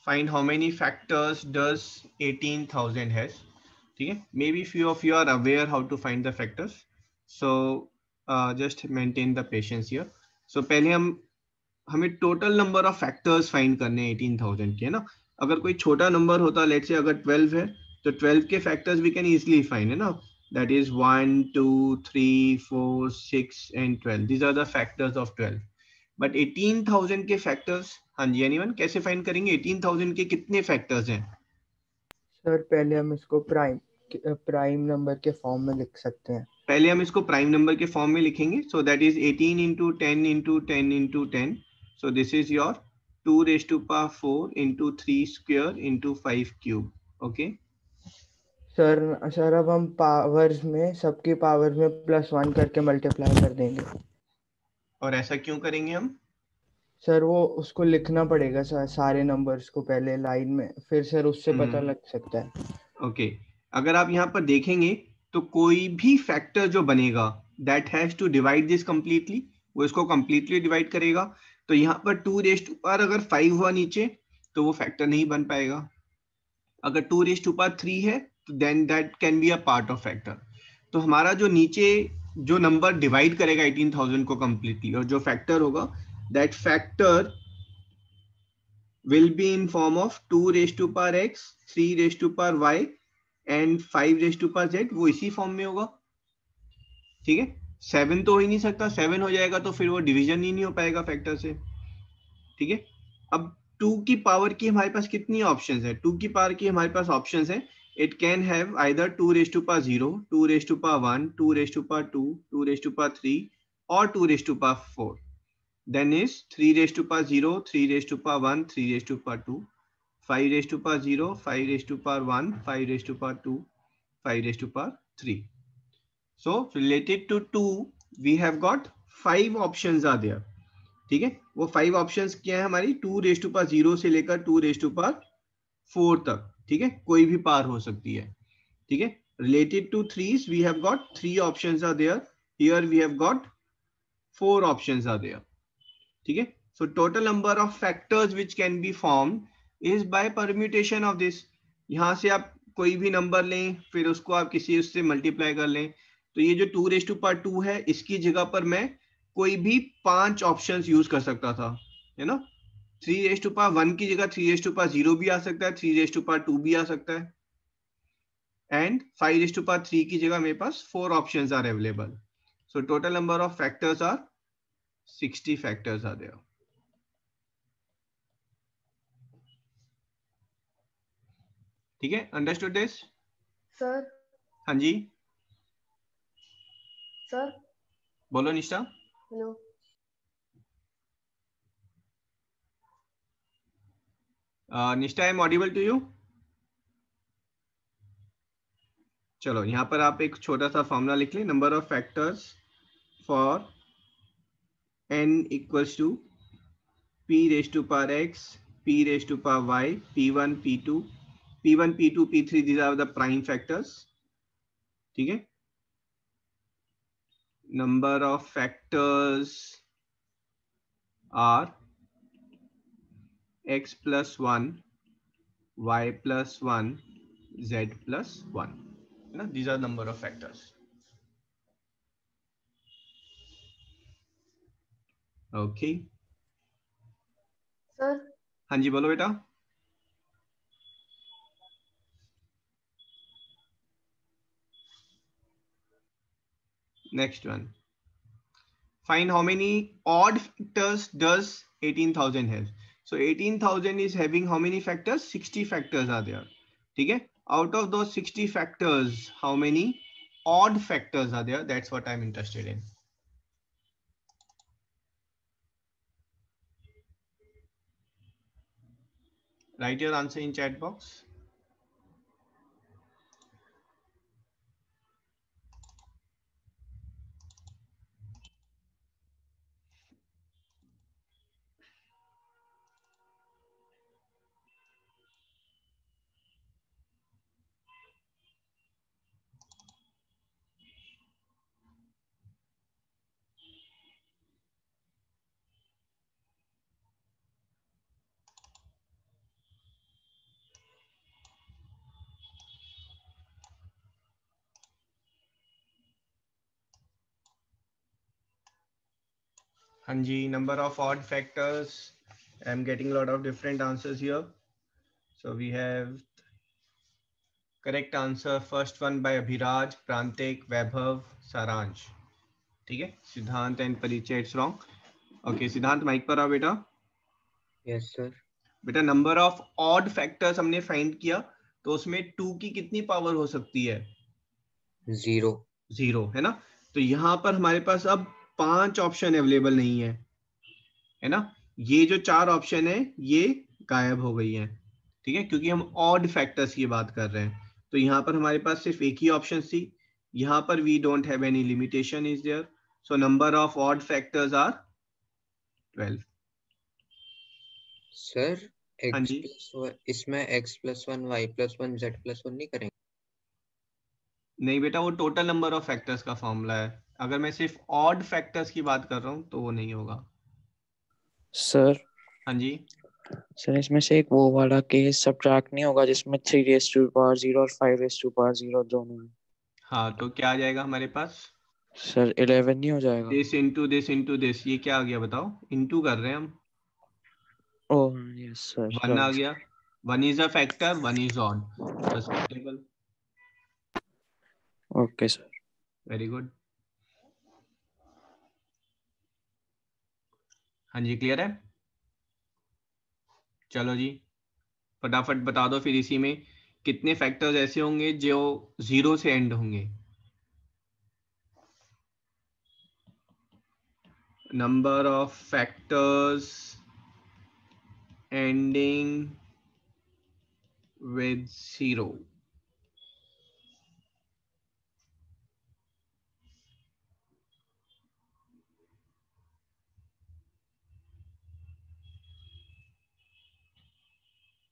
find how many factors does 18,000 has. ठीक है, maybe few of you are aware how to find the factors, so just maintain the patience here. So पहले हमें total number of factors find करने हैं 18,000 के, है ना. अगर कोई छोटा नंबर होता, लेट्स से अगर 12 है, तो 12 के factors we can easily find, है ना. That is 1 2 3 4 6 and 12. These are the factors of 12. But 18,000 के फैक्टर्स, हाँ जी एनीवन, कैसे फाइंड करेंगे? 18,000 के कितने फैक्टर्स हैं? सर पहले हम इसको प्राइम नंबर के फॉर्म में लिख सकते हैं. पहले हम इसको प्राइम नंबर के फॉर्म में लिखेंगे. सो that is 18 into 10 into 10 into 10. So this is your 2 raised to power 4 into 3 square into 5 cube. Okay. Sir अब हम पावर्स में सबकी पावर्स में +1 करके मल्टीप्लाई कर देंगे. और ऐसा क्यों करेंगे हम? सर वो उसको लिखना पड़ेगा सर, सारे नंबर्स को पहले लाइन में, फिर सर उससे पता लग सकता है. ओके. अगर आप यहाँ पर देखेंगे तो कोई भी फैक्टर जो बनेगा that has to divide this completely, वो इसको कंप्लीटली डिवाइड करेगा. तो यहाँ पर 2 raised to power अगर 5 हुआ नीचे तो वो फैक्टर नहीं बन पाएगा. अगर 2 raised to power 3 है तो then that can be a part of factor. तो हमारा जो नीचे जो नंबर डिवाइड करेगा 18,000 को कंप्लीटली, और जो फैक्टर होगा, that factor will be in form of 2 raised to power x, 3 raised to power y and 5 raised to power z. वो इसी फॉर्म में होगा. ठीक है. 7 तो हो ही नहीं सकता. 7 हो जाएगा तो फिर वो डिवीजन ही नहीं हो पाएगा फैक्टर से. ठीक है. अब 2 की पावर की हमारे पास कितनी ऑप्शंस है? 2 की पावर की हमारे पास ऑप्शंस है. It can have either 2 raised to power 0, 2 raised to power 1, 2 raised to power 2, 2 raised to power 3 और 2 raised to power 4. Then is 3 raised to power 0, 3 raised to power 1, 3 raised to power 2, 5 raised to power 0, 5 raised to power 1, 5 raised to power 2, 5 raised to power 3. So related to 2, we have got 5 options are there. ठीक है. वो 5 options क्या है हमारी? 2 raised to power 0 से लेकर 2 raised to power 4 तक. ठीक है, कोई भी पावर हो सकती है. ठीक है. Related to 3s, we have got 3 options are there. Here we have got 4 options are there. ठीक है. So total number of factors which can be formed is by permutation of this. यहाँ से आप कोई भी नंबर लें, फिर उसको आप किसी उससे मल्टीप्लाई कर लें. तो ये जो 2 raised to power 2 है, इसकी जगह पर मैं कोई भी 5 ऑप्शंस यूज कर सकता था, है ना. 3 raised to power 1 की जगह 3 raised to power 0 भी आ सकता है, 3 raised to power 2 भी आ सकता है, एंड 5 raised to power 3 की जगह मेरे पास 4 options are available. So total number of factors are 60 factors are there. ठीक है, अंडरस्टूड दिस? सर. हाँ जी, सर बोलो Nishtha. Hello. Nishtha, I am audible to you? चलो यहाँ पर आप एक छोटा सा फॉर्मूला लिख लें. Number of factors for n equals to p raise to power x, p raise to power y, p1 p2 p1 p2 p3, these are the prime factors. ठीक है. Number of factors are x plus 1, y plus 1, z plus 1. These are number of factors. Okay. Sir. हाँ जी, बोलो बेटा. Next one. Find how many odd factors does 18,000 have. So 18,000 is having how many factors? 60 factors are there. ठीक है. Out of those 60 factors, how many odd factors are there? That's what I'm interested in. Write your answer in chat box. हाँ जी, number of odd factors. I'm getting a lot of different answers here. So we have correct answer. First one by Abhiraj, Prantik, Vaibhav, Saransh. ठीक है, सिद्धांत and परिचय it's wrong. Okay सिद्धांत mic पर आओ बेटा. Yes sir. बेटा number of odd factors हमने फाइंड किया, तो उसमें 2 की कितनी पावर हो सकती है? 0. 0 है ना. तो यहाँ पर हमारे पास अब 5 ऑप्शन अवेलेबल नहीं है ना. ये जो 4 ऑप्शन है ये गायब हो गई है, ठीक है, क्योंकि हम ऑड फैक्टर्स की बात कर रहे हैं. तो यहाँ पर हमारे पास सिर्फ एक ही ऑप्शन थी. यहाँ पर we don't have any limitation is there. So number of odd factors are 12. Sir हाँ x जी, इसमें x+1 y+1 z+1 नहीं करेंगे? नहीं बेटा वो टोटल नंबर ऑफ फैक्टर्स का फॉर्मूला है. अगर मैं सिर्फ ऑड फैक्टर्स की बात कर रहा हूँ तो वो नहीं होगा. सर हाँ जी, सर इसमें से एक वो वाला केस सब्ट्रैक्ट नहीं होगा जिसमें 3⁻0 और 5⁻0 दोनों है? हाँ तो क्या आ जाएगा हमारे पास? सर 11 नहीं हो जाएगा? दिस इंटू दिस, ये क्या आ गया बताओ? इंटू कर रहे हैं हम. Oh yes sir. 1 आ गया. 1 is a factor, 1 is odd. Respectable. Okay sir. Very good. हाँ जी क्लियर है. चलो जी फटाफट बता दो फिर इसी में कितने फैक्टर्स ऐसे होंगे जो 0 से एंड होंगे. Number of factors ending with 0.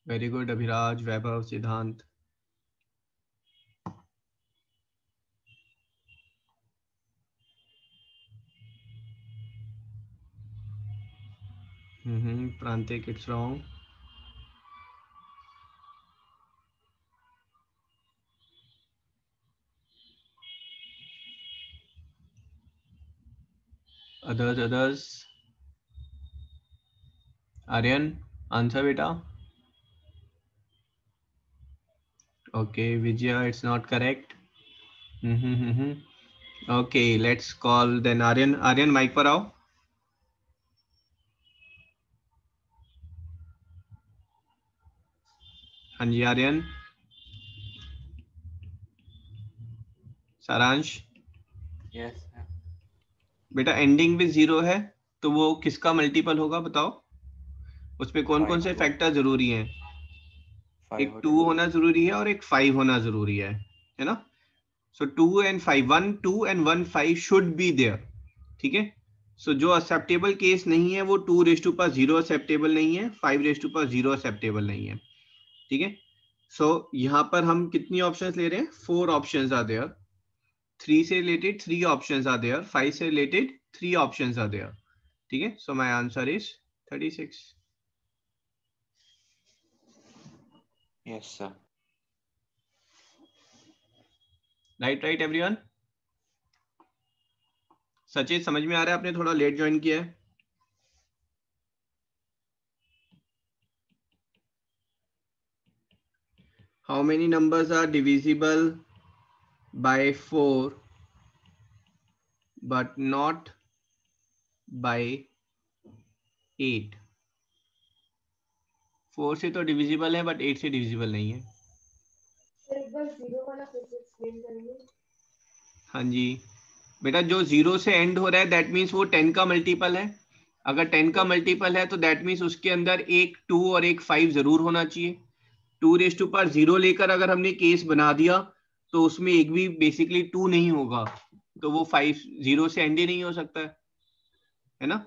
Very good Abhiraj, Vaibhav, Siddhant. Prantik, it's wrong. Others. Aryan, answer beta. Okay, Vijaya, it's not correct. Okay, let's call then Aryan. Aryan, mic पर आओ. हाँ जी आर्यन. सारांश. Yes sir. बेटा ending with 0 है तो वो किसका multiple होगा बताओ? उसमें कौन कौन से फैक्टर जरूरी हैं? एक 2 होना जरूरी है और एक 5 होना जरूरी है ना. So 2 and 5, 1 2 and 1 5 should be there. ठीक है. सो जो एक्सेप्टेबल केस नहीं है वो 2⁻0 एक्सेप्टेबल नहीं है, 5⁻0 एक्सेप्टेबल नहीं है. ठीक है. सो यहाँ पर हम कितनी ऑप्शंस ले रहे हैं? 4 ऑप्शंस आर देयर. 3 से रिलेटेड 3 ऑप्शंस आर देयर. 5 से रिलेटेड 3 ऑप्शंस आर देयर. ठीक है. So my answer is 36. Yes sir. Right everyone. Sachin समझ में आ रहा है? आपने थोड़ा लेट ज्वाइन किया है. How many numbers are divisible by 4 but not by 8? 4 से तो डिविजिबल है बट 8 से डिविजिबल नहीं है. एक बार 0 वाला फिर से एक्सप्लेन करेंगे. हाँ जी बेटा, जो 0 से एंड हो रहा है दैट मीन्स वो 10 का मल्टीपल है. अगर 10 का मल्टीपल है तो दैट मीन्स उसके अंदर एक 2 और एक 5 जरूर होना चाहिए. 2⁻0 लेकर अगर हमने केस बना दिया तो उसमें एक भी बेसिकली 2 नहीं होगा, तो वो 5 0 से एंड ही नहीं हो सकता है ना.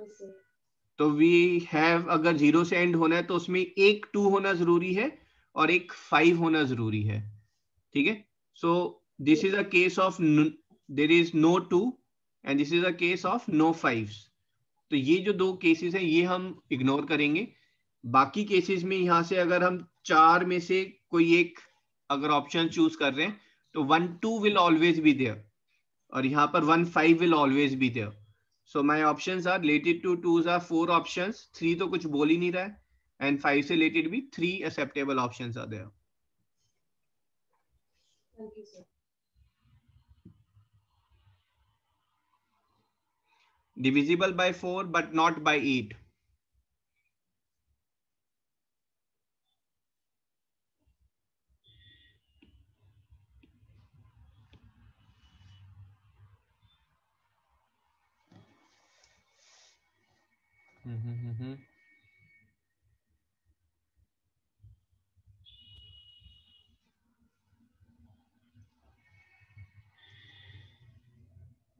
तो वी हैव, अगर 0 से एंड होना है तो उसमें एक 2 होना जरूरी है और एक 5 होना जरूरी है. ठीक है. So this is a case of there is no 2 and this is a case of no 5. तो ये जो दो केसेस हैं ये हम इग्नोर करेंगे. बाकी केसेस में यहां से अगर हम 4 में से कोई एक अगर ऑप्शन चूज कर रहे हैं तो 1 2 विल ऑलवेज बी देयर और यहाँ पर 1 5 will always be there. So my options are related to 2s are 4 options, 3 तो कुछ बोल ही नहीं रहा है, and 5 से related भी 3 acceptable options are there. Thank you, sir. Divisible by 4 but not by 8.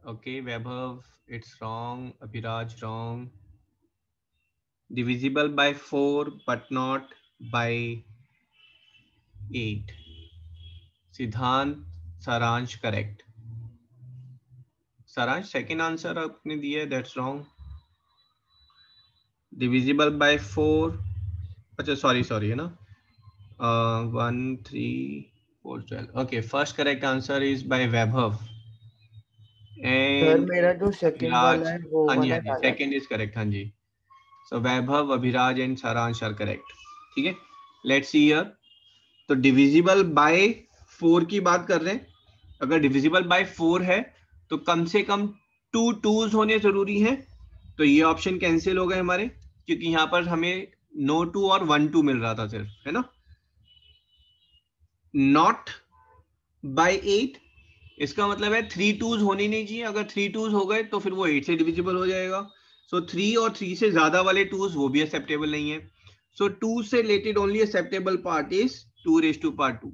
Okay, Vaibhav, it's wrong. Abhiraj, wrong. Divisible by 4 but not by 8. Siddhant, Saransh, correct. Saransh, second answer आपने दिया है, that's wrong. Divisible by 4. अच्छा, sorry है ना. 1, 3, 4, 12. Okay, first correct answer is by Vaibhav. Sir मेरा जो second वाला है वो हाँ जी, वाला डाला सेकंड इज करेक्ट. हाँ जी, सो वैभव, अभिराज एंड सारांश आर करेक्ट. ठीक है, लेट्स सी हियर. तो डिविजिबल बाय 4 की बात कर रहे हैं. अगर डिविजिबल बाय 4 है तो कम से कम 2 2s होने जरूरी हैं. तो ये ऑप्शन कैंसिल हो गए हमारे, क्योंकि यहाँ पर हमें नो 2 और 1 2 मिल रहा था सिर्फ, है ना. नॉट बाय 8, इसका मतलब है 3 2s होने नहीं चाहिए. अगर 3 2s हो गए तो फिर वो 8 से डिविजिबल हो जाएगा. सो 3 और 3 से ज्यादा वाले 2s वो भी एक्सेप्टेबल नहीं है. सो 2 से related only acceptable part is 2 raise to power 2.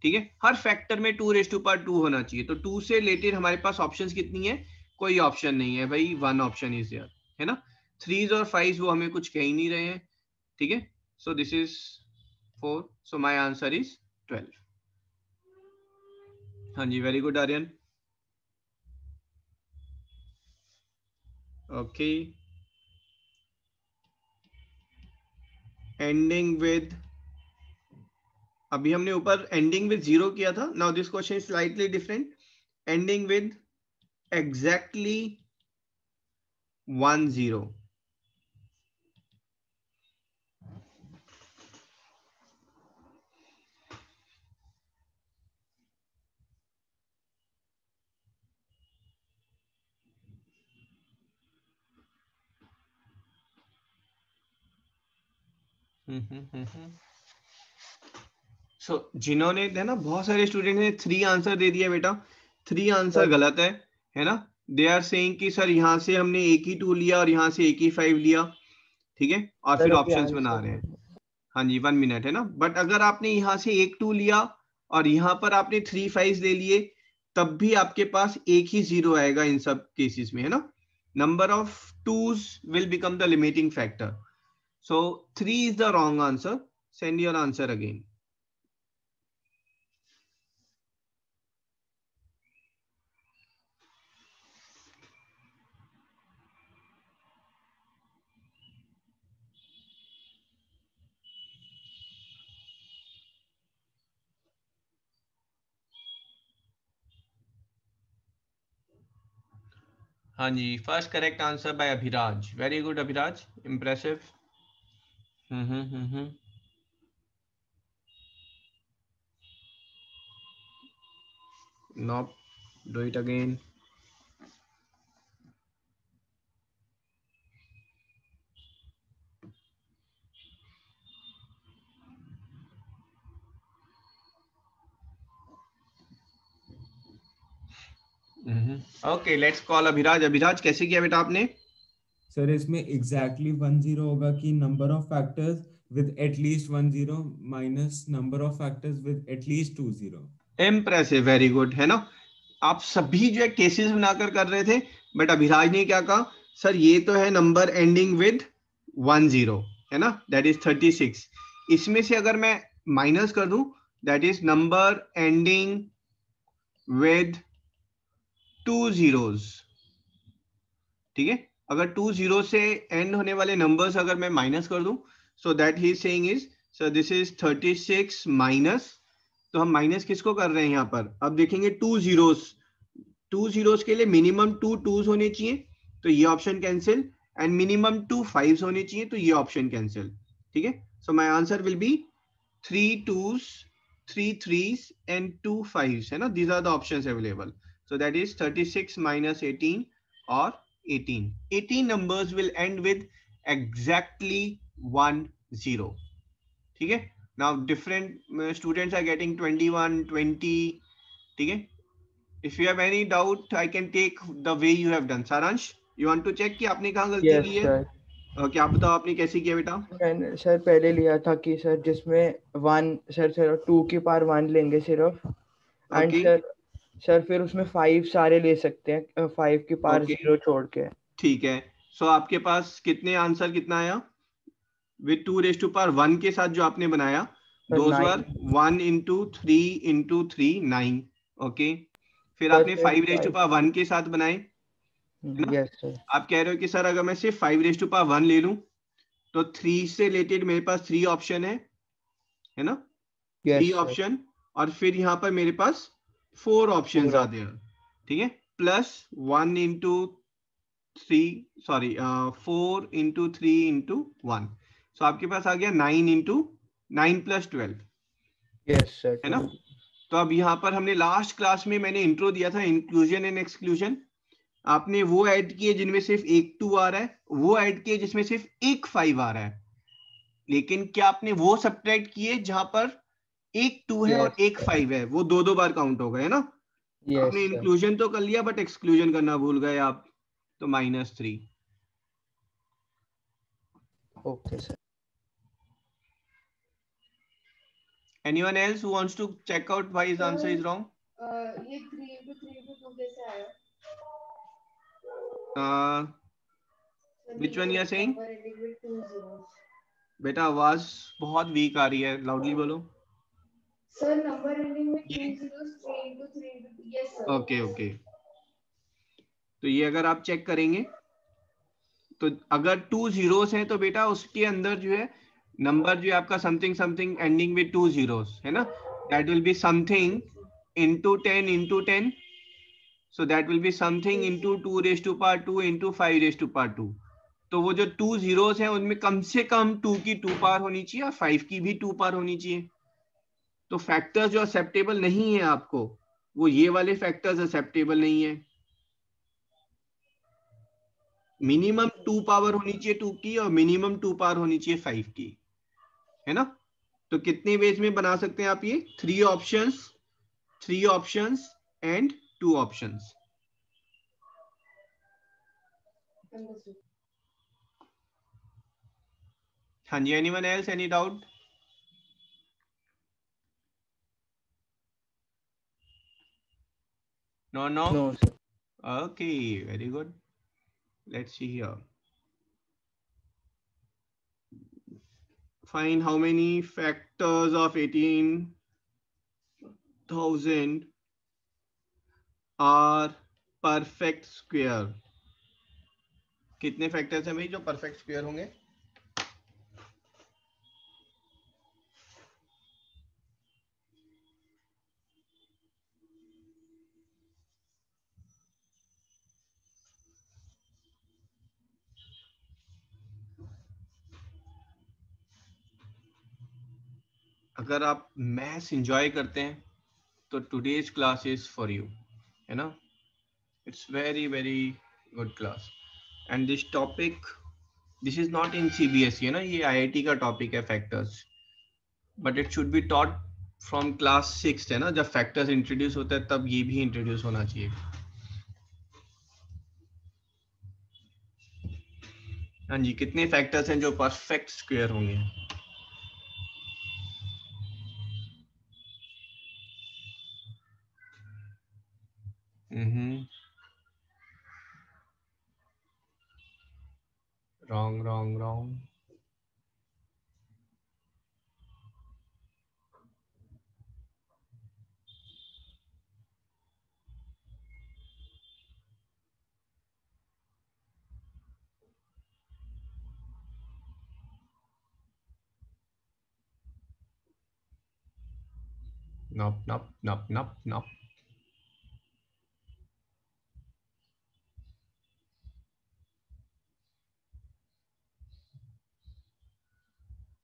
ठीक है, हर फैक्टर में 2 रेज़ टू पावर 2 होना चाहिए. तो 2 से रिलेटेड हमारे पास ऑप्शंस कितनी है? कोई ऑप्शन नहीं है भाई, 1 ऑप्शन इज देयर, है ना. 3s और 5s वो हमें कुछ कह ही नहीं रहे हैं. ठीक है, so this is 4. So my answer is 12. हाँ जी, very good Aryan. Okay, ending with, अभी हमने ऊपर एंडिंग विद 0 किया था. Now this question is slightly different. Ending with exactly 1 0. So जिन्होंने, है ना, बहुत सारे स्टूडेंट ने 3 आंसर दे दिया बेटा. 3 आंसर गलत है ना. दे आर सेइंग कि सर यहाँ से हमने एक ही 2 लिया और यहाँ से एक ही 5 लिया. ठीक है, और फिर ऑप्शंस बना रहे हैं. हाँ जी, 1 मिनट, है ना. बट अगर आपने यहाँ से एक 2 लिया और यहाँ पर आपने 3 5 ले लिए, तब भी आपके पास एक ही 0 आएगा इन सब केसेस में, है ना. Number of 2s will become the limiting factor. So 3 is the wrong answer. Send your answer again. हाँ जी, first correct answer by Abhiraj. Very good Abhiraj, impressive. Nope, do it again. Okay, let's call Abhiraj. Abhiraj, कैसे किया बेटा आपने? Sir इसमें exactly 1 0 होगा कि number of factors with at least 1 0 minus number of factors with at least 2 0. Impressive, very good, है ना. आप सभी जो है केसेस बनाकर कर रहे थे, बट अभिराज ने क्या कहा, सर ये तो है नंबर एंडिंग विद 1 0, है ना, दैट इज 36. इसमें से अगर मैं माइनस कर दूं, that is number ending with 2 zeros. ठीक है, अगर 2 0 से एंड होने वाले नंबर्स अगर मैं माइनस कर दूं, so that he is saying is, so this is 36 minus, तो हम माइनस किसको कर रहे हैं यहाँ पर? अब देखेंगे 2 zeros. 2 zeros के लिए मिनिमम 2 2s होने चाहिए. तो ये option cancel, and minimum 2 5s होनी चाहिए, तो ये ऑप्शन कैंसिल. ठीक है, so my answer will B 3 2s, 3 3s and 2 5s, है ना. These are the options available. So that is 36 minus 18 or 18. 18 numbers will end with exactly 1 0. ठीक है. Now different students are getting 21 20. ठीक है. If you have any doubt, I can take the way you have done. Saransh, you want to check कि आपने कहाँ गलती yes की है? सर. क्या बताओ आपने कैसे किया बेटा? मैंने सर पहले लिया था कि सर जिसमें वन सर सिर्फ 2 की पावर 1 लेंगे सिर्फ, एंड Okay. सर फिर उसमें 5 सारे ले सकते हैं 5 की पावर Okay. 0 छोड़ के. ठीक है. सो आपके पास कितने आंसर कितना आया विद 2 रेज टू पावर 1 के साथ जो आपने बनाया? Sir those 9 were 1 into 3 into 3 9. Okay. फिर सर आपने फिर 5 रेज टू 5. पावर 1 के साथ बनाए, है ना. Yes sir. आप कह रहे हो कि सर अगर मैं सिर्फ 5 रेज टू पावर 1 ले लूं तो 3 से रिलेटेड मेरे पास 3 ऑप्शन है ना. 3 यस सर. ऑप्शन, और फिर यहाँ पर मेरे पास 4 ऑप्शन पूरा. आते हैं. ठीक है. Plus 1 into 3, sorry 4 into 3 into 1. सो आपके पास आ गया 9 into 9 plus 12, यस सर. है ना. तो अब यहाँ पर हमने लास्ट क्लास में मैंने इंट्रो दिया था इंक्लूजन एंड एक्सक्लूजन. आपने वो ऐड किए जिनमें सिर्फ एक 2 आ रहा है, वो ऐड किए जिसमें सिर्फ एक 5 आ रहा है. लेकिन क्या आपने वो सब्ट्रैक्ट किए जहां पर एक 2 है और एक 5 है, वो दो बार काउंट होगा, है ना. आपने यस सर. इंक्लूजन तो कर लिया बट एक्सक्लूजन करना भूल गए आप, तो -3. Okay sir. Anyone else who wants to check out why his answer is wrong? ये 3 into 3 into 2 कैसे आया? Which one you are saying? Number ending with 2 zeros. बेटा आवाज बहुत वीक आ रही है, लाउडली बोलो. Sir, number ending with 2 ये zeros, 3 into 3 into. Yes sir. Okay okay. तो ये अगर आप चेक करेंगे तो अगर 2 zeros हैं तो बेटा उसके अंदर जो है नंबर जो है आपका something something ending with 2 zeros, है ना. That will be something into 10 into 10. So that will be something into 2 raised to power 2 into 5 raised to power 2. तो वो जो 2 zeros हैं उनमें कम से कम 2 की 2 पावर होनी चाहिए और 5 की भी 2 पावर होनी चाहिए. तो फैक्टर्स जो एक्सेप्टेबल नहीं है आपको, वो ये वाले फैक्टर्स एक्सेप्टेबल नहीं है. मिनिमम 2 पावर होनी चाहिए 2 की और मिनिमम 2 पावर होनी चाहिए 5 की, है ना. तो कितने वेज में बना सकते हैं आप ये? 3 ऑप्शंस एंड 2 ऑप्शंस. Understood. हाँ जी. Anyone else, any doubt? No. No sir. Okay, very good. Let's see here. Find how many factors of 18,000 are perfect square. कितने फैक्टर्स हैं भाई जो परफेक्ट स्क्वायर होंगे? अगर आप मैथ्स एंजॉय करते हैं तो today's class is for you, है ना. It's very very good class. And this topic, this is not in CBSE, है ना. ये IIT का टॉपिक है factors, but it should be taught from class 6, है ना. जब फैक्टर्स इंट्रोड्यूस होता है तब ये भी इंट्रोड्यूस होना चाहिए. हाँ जी. कितने फैक्टर्स हैं जो परफेक्ट स्क्वायर होंगे? Wrong. Nope.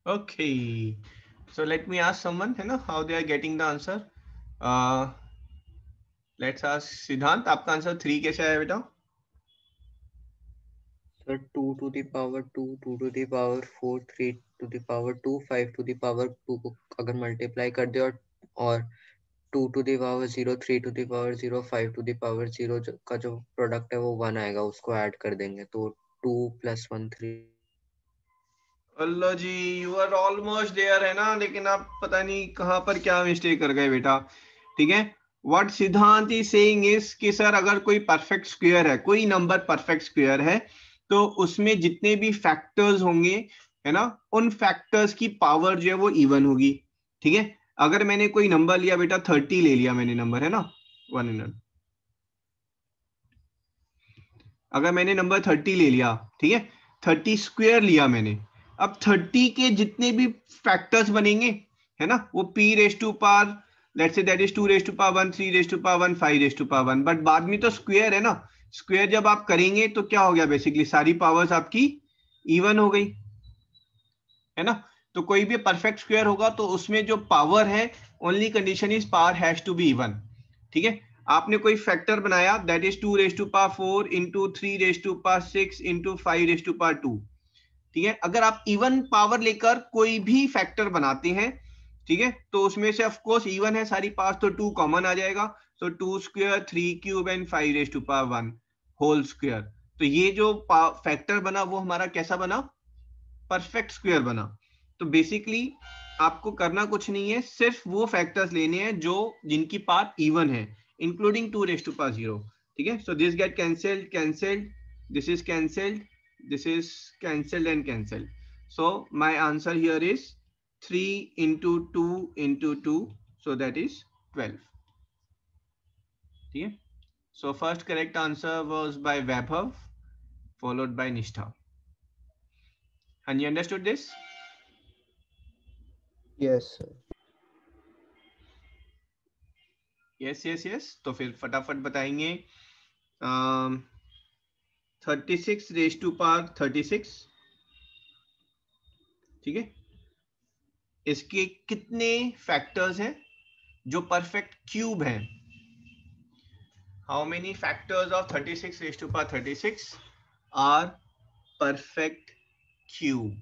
Okay, so let me ask someone, है ना, how they are getting the answer. Let's ask Siddhant, आपका आंसर 3 कैसे आया बेटा? Sir 2 to the power 2, 2 to the power 4, 3 to the power 2, 5 to the power 2 को अगर multiply कर दे और 2 to the power 0, 3 to the power 0, 5 to the power 0 का जो प्रोडक्ट है वो 1 आएगा, उसको ऐड कर देंगे तो 2 + 1 3. अल्लाह जी, यू आर ऑलमोस्ट देयर, है ना, लेकिन आप पता नहीं कहां पर क्या मिस्टेक कर गए बेटा. ठीक है, व्हाट सिद्धांत इज सेइंग इज कि सर अगर कोई परफेक्ट स्क्वायर है, कोई नंबर परफेक्ट स्क्वायर है, तो उसमें जितने भी फैक्टर्स होंगे, है ना, उन फैक्टर्स की पावर जो है वो इवन होगी. ठीक है, अगर मैंने कोई नंबर लिया बेटा, 30 ले लिया मैंने नंबर, है ना, 100, अगर मैंने नंबर 30 ले लिया, ठीक है, 30 स्क्वायर लिया मैंने, अब 30 के जितने भी फैक्टर्स बनेंगे, है ना, वो p raise to power, let's say that is 2 raise to power 1, 3 raise to power 1, 5 raise to power 1, बट बाद में तो स्क्वायर है ना, स्क्वायर जब आप करेंगे तो क्या हो गया, बेसिकली सारी पावर्स आपकी इवन हो गई, है ना. तो कोई भी परफेक्ट स्क्वायर होगा तो उसमें जो पावर है, only condition is power has to be even. ठीक है, आपने कोई फैक्टर बनाया, that is 2 raise to power 4 इंटू 3 रेज टू पावर 6 इंटू 5 रेज टू पावर 2. ठीक है, अगर आप इवन पावर लेकर कोई भी फैक्टर बनाते हैं, ठीक है, तो उसमें से ऑफ कोर्स इवन है सारी पावर्स, तो 2 कॉमन आ जाएगा, तो 2 square 3 cube and 5 raise to power 1 whole square. तो ये जो फैक्टर बना वो हमारा कैसा बना, परफेक्ट स्क्वायर बना. तो बेसिकली आपको करना कुछ नहीं है, सिर्फ वो फैक्टर्स लेने हैं जो जिनकी पावर इवन है, इंक्लूडिंग 2 रेज टू पावर 0. ठीक है, so this gate cancelled, cancelled, this is cancelled, this is cancelled and cancelled. So my answer here is 3 into 2 into 2, so that is 12. ठीक है, so first correct answer was by Vaibhav followed by Nishtha. And you understood this? Yes sir. yes yes yes. तो फिर फटाफट बताएंगे. 36 raise to power 36, ठीक है, इसके कितने फैक्टर्स हैं जो परफेक्ट क्यूब हैं? How many factors of 36 raised to power 36 are perfect cube?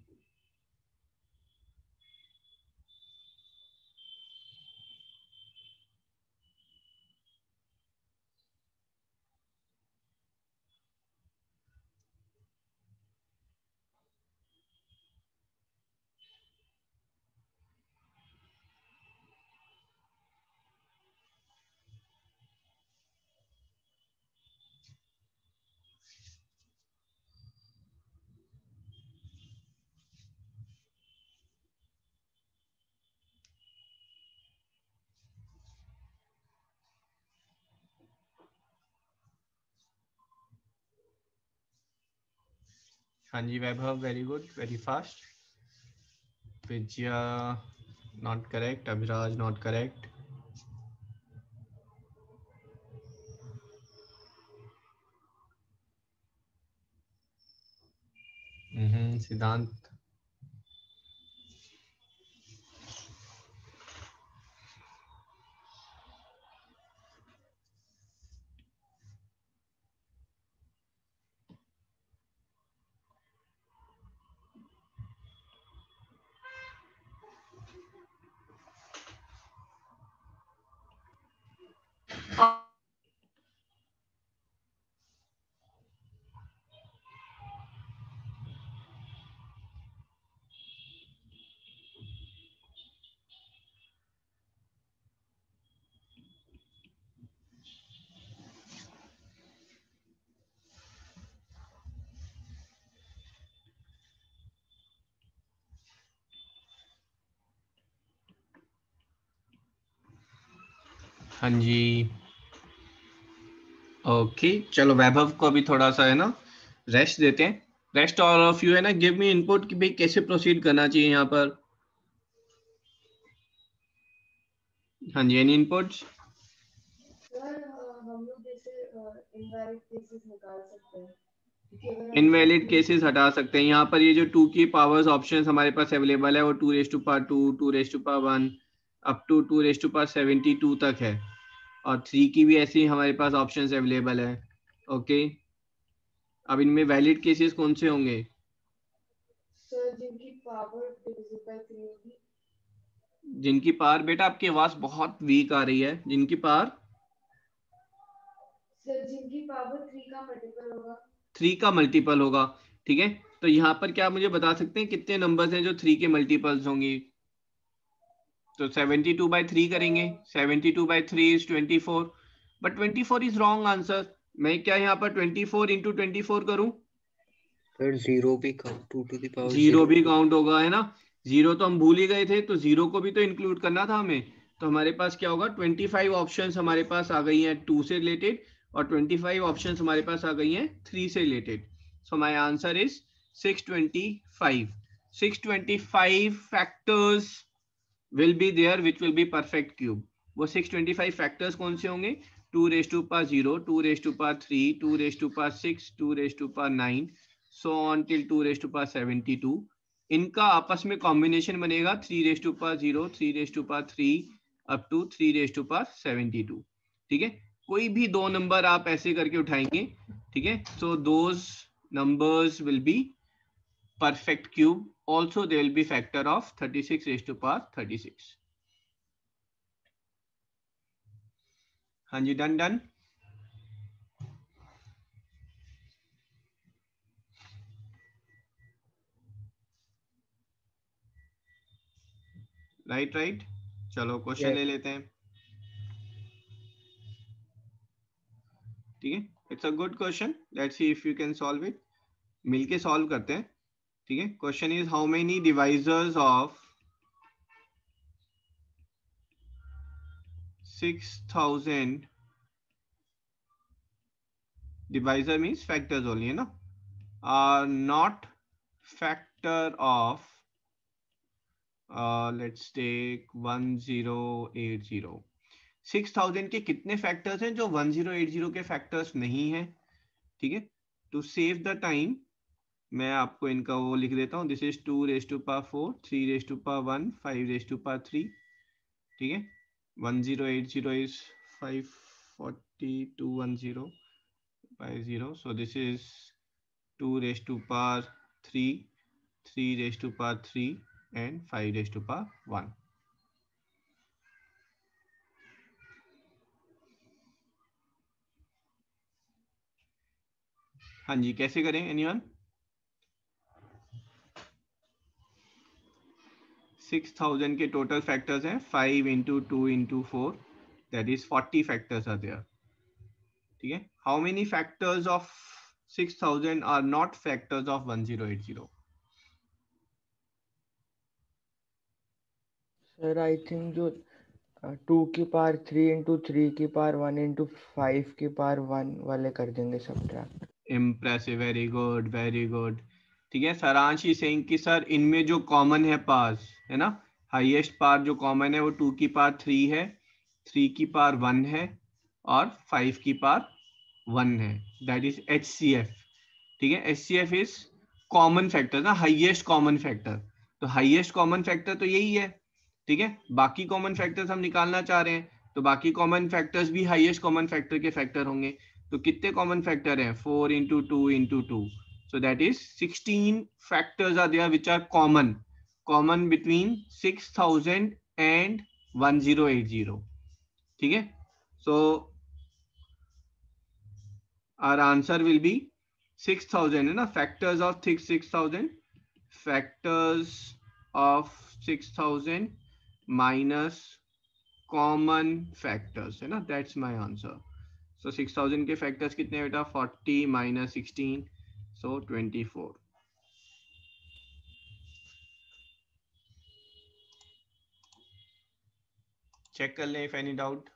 हाँ जी Vaibhav, very good, very fast. Vijaya not correct, Abhiraj not correct. Siddhant हाँ जी. ओके, चलो वैभव को अभी थोड़ा सा, है ना, रेस्ट देते हैं. रेस्ट ऑल ऑफ यू, है ना, गिव मी इनपुट कि भाई कैसे प्रोसीड करना चाहिए यहाँ पर. हाँ जी, एनी इनपुट्स? सर हम लोग जैसे इनडायरेक्ट केसेस निकाल सकते हैं. इनवैलिड केसेस हटा सकते हैं। यहाँ पर ये जो 2 की पावर्स ऑप्शन हमारे पास अवेलेबल है वो 2^2, 2^1 अप टू 2^72 तक है, और 3 की भी ऐसी हमारे पास ऑप्शंस अवेलेबल है। ओके, अब इनमें वैलिड केसेस कौन से होंगे? सर जिनकी पावर डिविजिबल बाय 3 होगी। जिनकी पावर, बेटा आपकी आवाज बहुत वीक आ रही है। जिनकी पावर सर जिनकी पावर 3 का मल्टीपल होगा। 3 का मल्टीपल होगा, ठीक है। तो यहाँ पर क्या मुझे बता सकते हैं कितने नंबर्स हैं जो 3 के मल्टीपल्स होंगी? तो 72/3 करेंगे। 72/3 is 24, but 24 is wrong answer. मैं क्या यहाँ पर 24 इंटू 24 करूं? फिर जीरो भी काउंट, 2^0 जीरो भी काउंट होगा, है ना। जीरो तो हम भूल ही गए थे, तो जीरो को भी तो इंक्लूड करना था हमें। तो हमारे पास क्या होगा, 25 ऑप्शंस हमारे पास आ गई हैं 2 से रिलेटेड, और 25 ऑप्शंस हमारे पास आ गई हैं 3 से related. So my answer is 625। 625 factors will be there which will be perfect cube. वो 625 फैक्टर्स कौन से होंगे? 2^0, 2^3, 2^6, 2^9, so on till 2^72। इनका आपस में कॉम्बिनेशन बनेगा 3^0, 3^3 अप टू 3^72। ठीक है, कोई भी दो नंबर आप ऐसे करके उठाएंगे, ठीक है, so those numbers will be perfect cube. Also there will be factor of 36^36। हाँ जी, डन डन। राइट राइट, चलो क्वेश्चन ले लेते हैं। ठीक है, it's a good question, let's see if you can solve it. मिलके सॉल्व करते हैं। ठीक है, question is how many divisors of 6000, divisor means factors only, है ना, are not factor of let's take 1080। 6000 के कितने फैक्टर्स हैं जो 1080 के फैक्टर्स नहीं है? ठीक है, टू सेव द टाइम मैं आपको इनका वो लिख देता हूँ। This is 2^4, 3^1, 5^3। ठीक है, 1080 is 540, 210 so this is 2^3, 3^3 and 5^1। हाँ जी, कैसे करें एनीवन? 6000 के टोटल फैक्टर्स हैं 5 into 2 into 4, that is 40 factors are there। ठीक है, how many factors of 6000 are not factors of 1080? Sir I think जो 2 की पावर 3 into 3 की पावर 1 into 5 की पावर 1 वाले कर देंगे subtract. Impressive, very good very good. ठीक है, सारांश ही सेइंग कि सर इनमें जो कॉमन है पार्स, है ना, हाईएस्ट पार जो कॉमन है वो 2 की पावर 3 है, 3 की पावर 1 है, और 5 की पावर 1 है, दैट इज HCF। ठीक है, HCF इज कॉमन फैक्टर ना, हाईएस्ट कॉमन फैक्टर। तो हाईएस्ट कॉमन फैक्टर तो यही है। ठीक है, बाकी कॉमन फैक्टर्स हम निकालना चाह रहे हैं, तो बाकी कॉमन फैक्टर्स भी हाईएस्ट कॉमन फैक्टर के फैक्टर होंगे। तो कितने कॉमन फैक्टर हैं? 4 into 2 into 2, so that is 16 factors are there which are common between 6000 and 1080। ठीक है, so our answer will be 6000, है ना, factors of 6000, factors of 6000 minus common factors, है ना, that's my answer। So 6000 के factors कितने बेटा? 40 minus 16, so 24। चेक कर लें इफ एनी डाउट।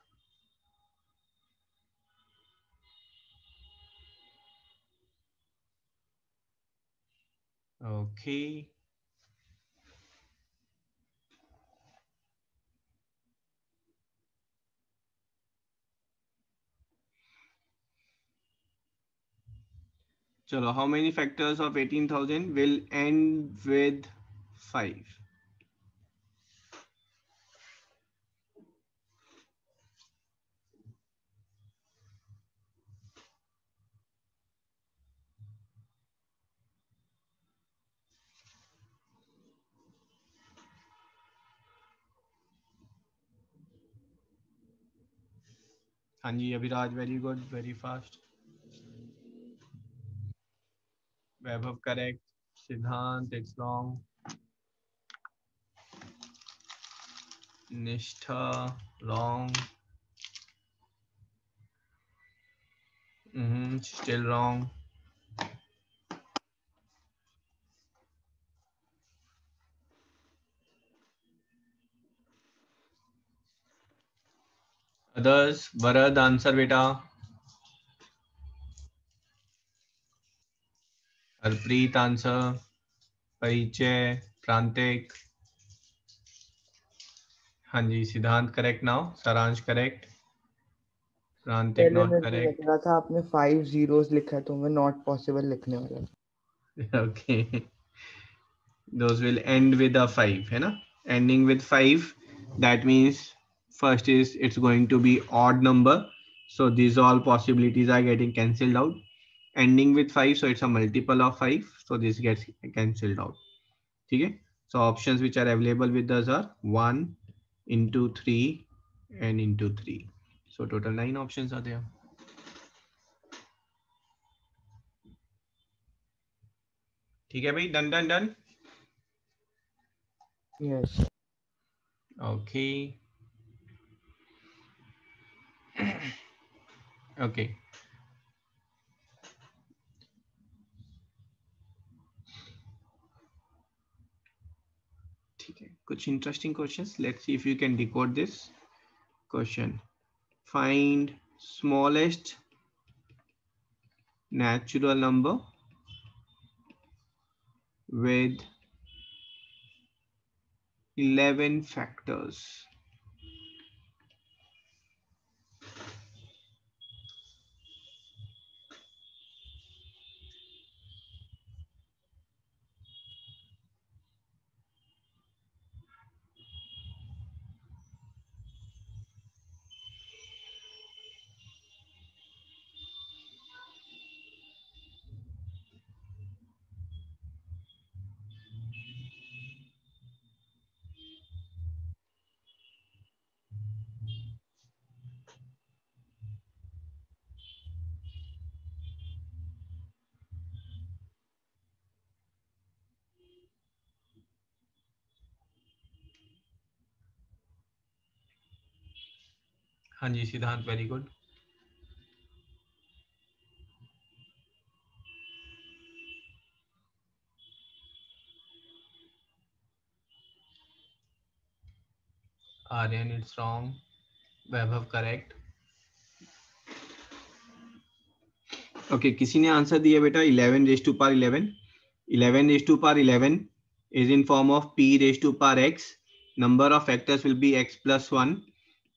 ओके, चलो, how many factors of 18,000 will end with 5? हाँ जी Abhiraj, very good, very fast. Vaibhav correct. Siddhant it's wrong. Nishtha wrong. Still wrong. Others, Varad, answer beta. Harpreet, answer. परिचय, प्रांतिक. हाँ जी, सिद्धांत करेक्ट नाउ. सारांश करेक्ट. प्रांतिक पहले नॉट मेरे को करेक्ट. लग रहा था आपने 5 zeros लिखा है तो मैं नॉट पॉसिबल लिखने वाला था. Okay. Those will end with a 5, है ना? Ending with 5, that means first is it's going to be odd number. So these all possibilities are getting cancelled out. Ending with 5, so it's a multiple of 5. So this gets cancelled out. ठीक है? So options which are available with us are 1, into 3, and into 3. So total 9 options are there. ठीक है भाई, done. Yes. Okay. Okay. ठीक है, कुछ interesting questions. Let's see if you can decode this question. Find smallest natural number with 11 factors. हाँ जी सिद्धांत, very good. Aryan it's wrong. Vaibhav correct. Okay, किसी ने आंसर दिया बेटा 11 raised to power 11. 11 raised to power 11 is in form of p raised to power x. Number of factors will be x plus 1.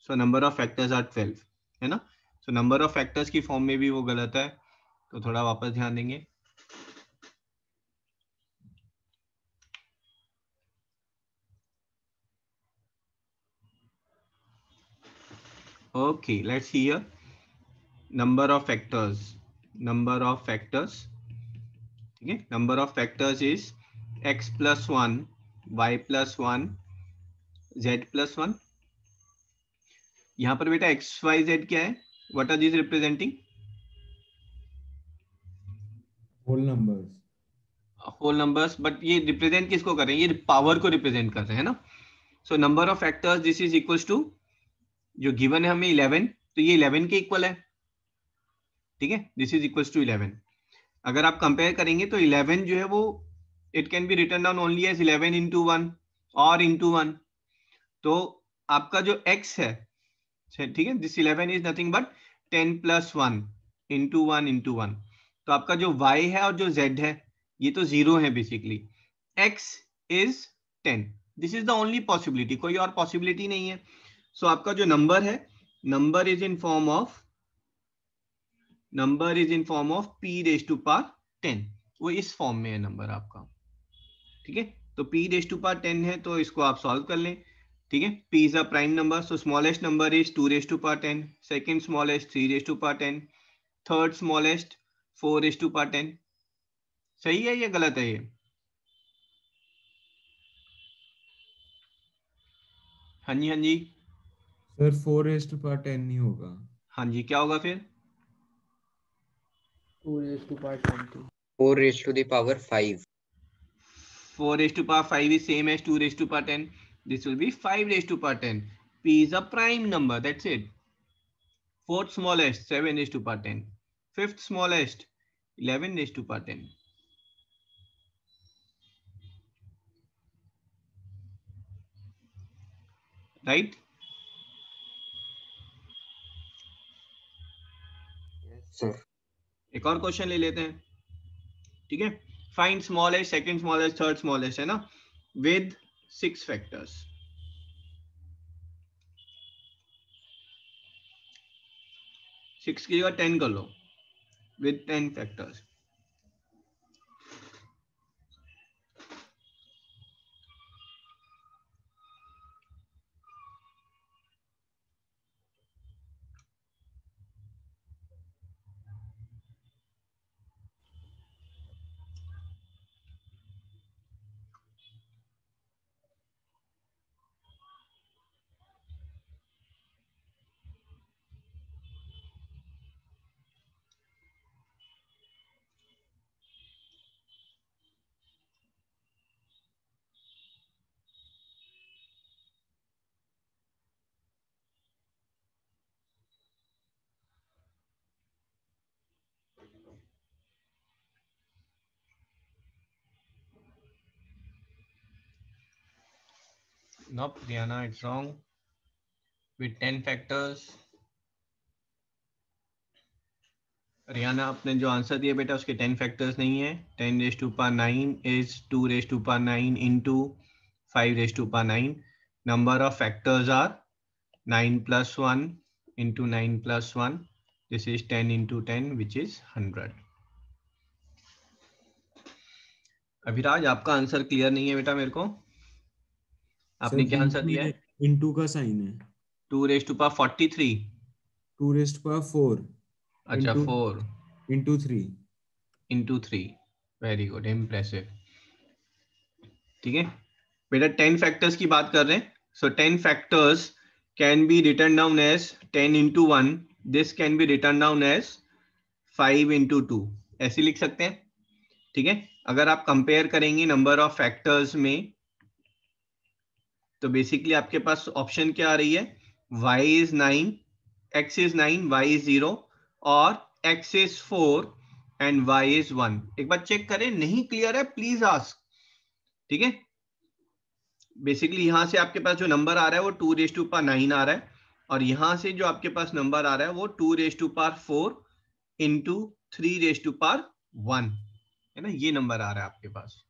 So number of factors are 12, है ना? So number of factors की form में भी वो गलत है, तो थोड़ा वापस ध्यान देंगे. Okay, let's see here. Number of factors. ठीक है, number of factors is x plus 1, y plus 1, z plus 1. यहाँ पर बेटा x, y, z क्या है? What are these representing? whole numbers. Whole numbers, but ये रिप्रेजेंट किसको कर रहे हैं? ये पावर को रिप्रेजेंट कर रहे हैं ना. So number of factors this is equals to, जो गिवन है हमें 11, तो ये 11 के इक्वल है. ठीक है, दिस इज इक्वल्स टू 11. अगर आप कंपेयर करेंगे तो 11 जो है वो it can be written down only as 11 into 1 और into 1. तो आपका जो x है, ठीक है, this 11 is nothing but 10 plus 1 into 1 into 1. तो आपका जो y है और जो z है ये तो 0 है basically. x is 10. This is the only possibility, कोई और पॉसिबिलिटी नहीं है. सो आपका जो नंबर है, number is in form of p raised to power 10, वो इस फॉर्म में है नंबर आपका, ठीक है। तो p रेज टू पावर 10 है, तो इसको आप सॉल्व कर लें, ठीक है। p is a prime number, so smallest number is 2 raise to power 10, second smallest 3 raise to power 10, third smallest 4 raise to power 10। सही है या गलत है ये? हाँ जी, हाँ जी, सर 4 raised to power 10 नहीं होगा। हाँ जी, क्या होगा फिर? 2 raised to power 20. 4 raised to the power 5. 4 raised to power 5 is same as 2 raised to power 10. This will be 5 raised to power 10. P is a prime number, that's it. Fourth smallest 7 raised to power 10. Fifth smallest 11 raised to power 10. Right? Yes, sir. एक और question ले लेते हैं, ठीक है। Find smallest, second smallest, third smallest, है ना, with 6 factors. Six की जगह 10 कर लो, with 10 factors. Nope, Rihanna, it's wrong. With 10 factors. Rihanna, आपने जो आंसर दिया बेटा उसके 10 फैक्टर्स नहीं है। 10 raise to power 9 is 2 raise to power 9 इंटू 5 raise to power 9। Number of factors are 9 plus 1 into 9 plus 1. This is 10 into 10, which is 100. Abhiraj, आपका answer clear नहीं है बेटा मेरे को। आपने क्या आंसर दिया है? इंटू का साइन है। 2 raise to power 43। 2 raised to power 4 अच्छा, 4 into 3 into 3। Very good, impressive. ठीक है बेटा, 10 फैक्टर्स की बात कर रहे हैं। So 10 factors can be return down as 10 into 1. This can be return down as 5 into 2। ऐसे लिख सकते हैं, ठीक है। अगर आप कंपेयर करेंगे नंबर ऑफ फैक्टर्स में, तो बेसिकली आपके पास ऑप्शन क्या आ रही है? y is 9, x is 9, y is 0, और x is 4 and y is 1। एक बार चेक करें, नहीं क्लियर है प्लीज आस्क, ठीक है। बेसिकली यहां से आपके पास जो नंबर आ रहा है वो 2 रेज टू पावर 9 आ रहा है, और यहां से जो आपके पास नंबर आ रहा है वो 2 रेज टू पावर 4 इंटू 3 रेज टू पावर 1 है ना, ये नंबर आ रहा है आपके पास,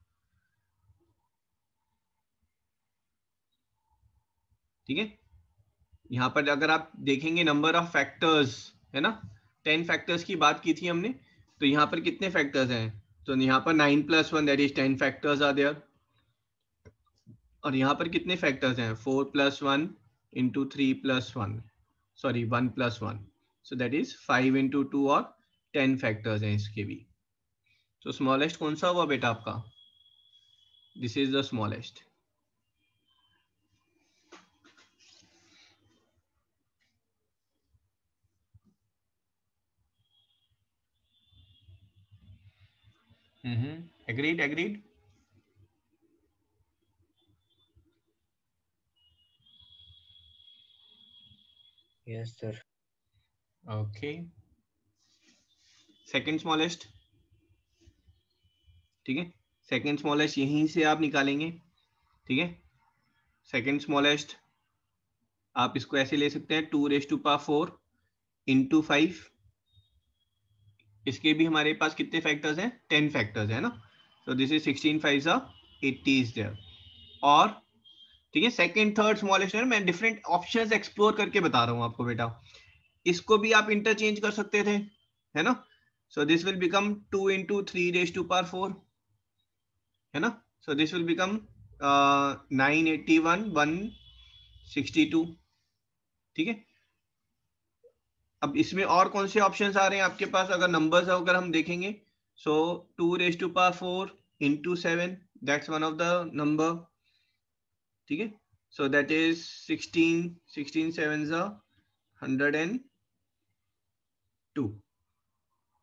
ठीक है। यहां पर अगर आप देखेंगे नंबर ऑफ फैक्टर्स, है ना, 10 फैक्टर्स की बात की थी हमने, तो यहां पर कितने फैक्टर्स हैं? तो यहां पर 9 plus 1 that is 10 factors are there, और यहां पर कितने फैक्टर्स हैं? 4 plus 1 into 3 plus 1, sorry 1 plus 1, so that is 5 into 2, और 10 फैक्टर्स हैं इसके भी। तो स्मॉलेस्ट कौन सा हुआ बेटा आपका? This is the smallest. Agreed, agreed. Yes, sir. Okay, second smallest, ठीक है। सेकंड स्मॉलेस्ट यहीं से आप निकालेंगे, ठीक है। सेकंड स्मॉलेस्ट आप इसको ऐसे ले सकते हैं, 2 रेज टू पावर 4 इंटू 5। इसके भी हमारे पास कितने फैक्टर्स हैं? 10 फैक्टर्स है ना, तो दिस इज 16 5 80 इज देयर। और ठीक है, सेकंड थर्ड स्मॉलेस्ट है, मैं डिफरेंट ऑप्शंस एक्सप्लोर करके बता रहा हूं आपको बेटा। इसको भी आप इंटरचेंज कर सकते थे, है ना। So this will become 2 into 3 raised to power 4, है ना? So this will become 981 162, ठीक है? अब इसमें और कौन से ऑप्शंस आ रहे हैं आपके पास? अगर नंबर्स अगर हम देखेंगे, so 2 raised to power 4 into 7, that's one of the number, ठीक है? So that is 16 sevens are 102,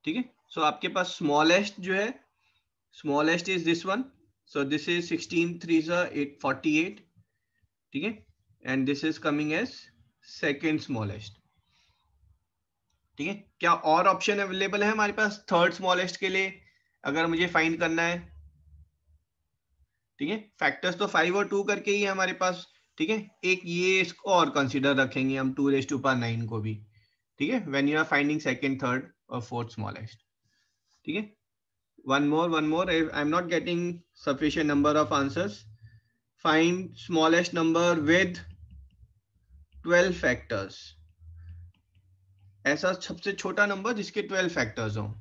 ठीक है? So आपके पास smallest जो है, smallest is this one, so this is 16 threes are 848, ठीक है? And this is coming as second smallest, ठीक है? क्या और ऑप्शन अवेलेबल है हमारे पास थर्ड स्मॉलेस्ट के लिए अगर मुझे फाइंड करना है? ठीक है, फैक्टर्स तो 5 और 2 करके ही है हमारे पास, ठीक है? एक ये इसको और कंसीडर रखेंगे हम 2 raised to power 9 को भी, ठीक है? When you are finding second, third और फोर्थ स्मॉलेस्ट, ठीक है? one more, I'm not getting sufficient number of answers. Find smallest number with 12 factors. ऐसा सबसे छोटा नंबर जिसके 12 फैक्टर्स हो।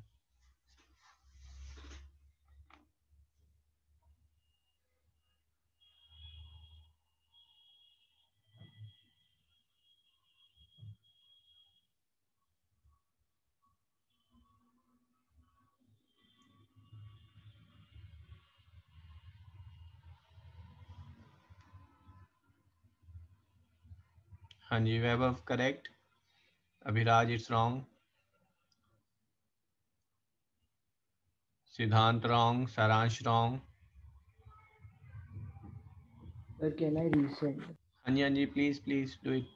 हाँ जी, वैभव करेक्ट, अभिराज इट्स रॉन्ग, सिद्धांत रॉन्ग, सारांश wrong. Sir, can I resend? हाँ जी, प्लीज डू इट।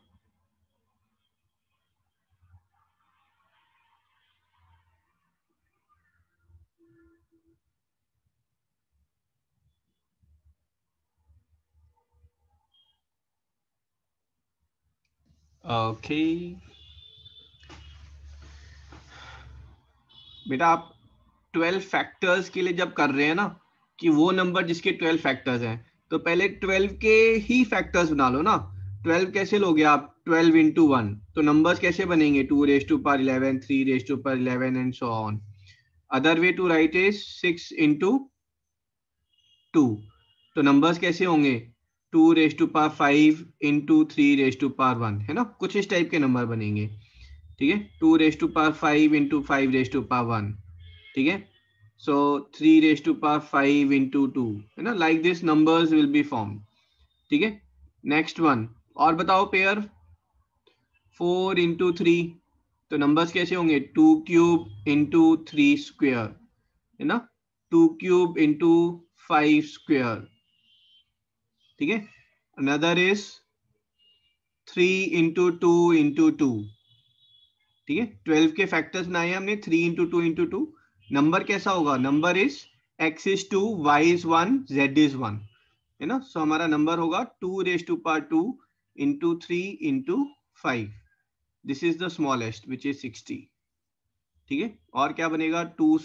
ओके बेटा, आप 12 फैक्टर्स के लिए जब कर रहे हैं ना, कि वो नंबर जिसके 12 फैक्टर्स हैं, तो पहले 12 के ही फैक्टर्स बना लो ना। 12 कैसे लोगे आप? 12 into 1, तो नंबर्स कैसे बनेंगे? 2 raised to power 11, 3 raised to power 11 and so on. Other way to write is 6 into 2, तो नंबर्स कैसे होंगे? 2 raised to power 5 into 3 raised to power 1, है ना? कुछ इस टाइप के नंबर बनेंगे, ठीक है? 2 raised to power 5 into 5 raised to power 1, ठीक है? So 3 raised to power 5 into 2, है ना? Like this numbers will be formed, ठीक है? नेक्स्ट वन और बताओ पेयर। 4 into 3, तो नंबर्स कैसे होंगे? 2 cube into 3 square, है ना? 2 cube into 5 square, ठीक है? अनदर इज 3 into 2 into 2, ठीक है? 12 के फैक्टर्स बनाए हमने, 3 into 2 into 2। नंबर कैसा होगा? Number is x is 2, y is 1, z is 1, है ना? सो हमारा नंबर होगा 2 raised to power 2 into 3 into 5। This is the smallest which is 60, ठीक है? और क्या बनेगा? 2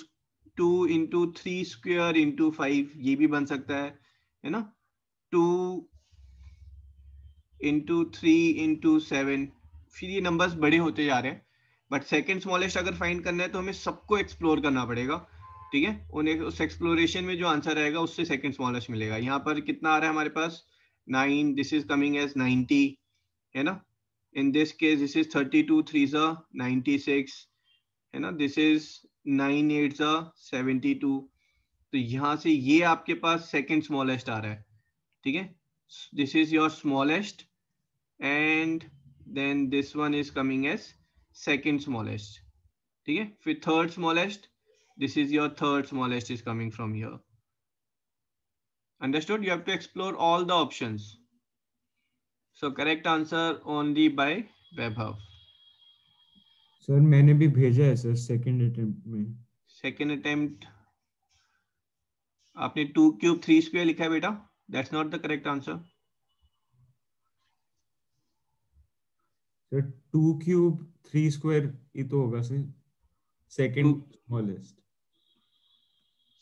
into 3 square into 5, ये भी बन सकता है ना? 2 into 3 into 7, फिर ये नंबर्स बड़े होते जा रहे हैं, बट सेकेंड स्मॉलेस्ट अगर फाइंड करना है तो हमें सबको एक्सप्लोर करना पड़ेगा, ठीक है? उन्हें उस एक्सप्लोरेशन में जो आंसर आएगा उससे सेकेंड स्मॉलेस्ट मिलेगा। यहाँ पर कितना आ रहा है हमारे पास? 9, दिस इज कमिंग एज 90, है ना? In this case, this is 32 3s are 96, है ना? This is 9 8s are 72, तो यहाँ से ये आपके पास सेकंड स्मॉलेस्ट आ रहा है, ठीक है? This is your smallest and then this one is coming as second smallest, ठीक है? फिर third smallest, this is your third smallest is coming from here. Understood? You have to explore all the options. So correct answer only by Vaibhav. Sir मैंने भी भेजा है sir second attempt में। Second attempt आपने 2 cube 3 square लिखा है बेटा, that's not the correct answer. Sir 2 cube 3 square ये तो होगा sir second smallest.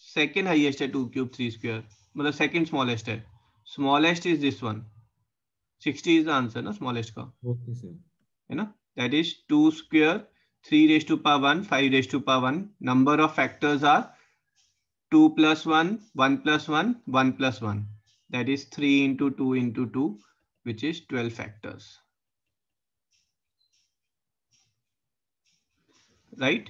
Second highest है 2 cube 3 square, मतलब सेकेंड स्मॉलेस्ट है। Smallest is this one, 60 is the answer ना स्मॉलेस्ट का। ओके सर, है ना? That is 2 square 3 raised to power 1, 5 raised to power 1. Number of factors are 2 plus 1, 1 plus 1, 1 plus 1. That is 3 into 2 into 2, which is 12 factors. Right?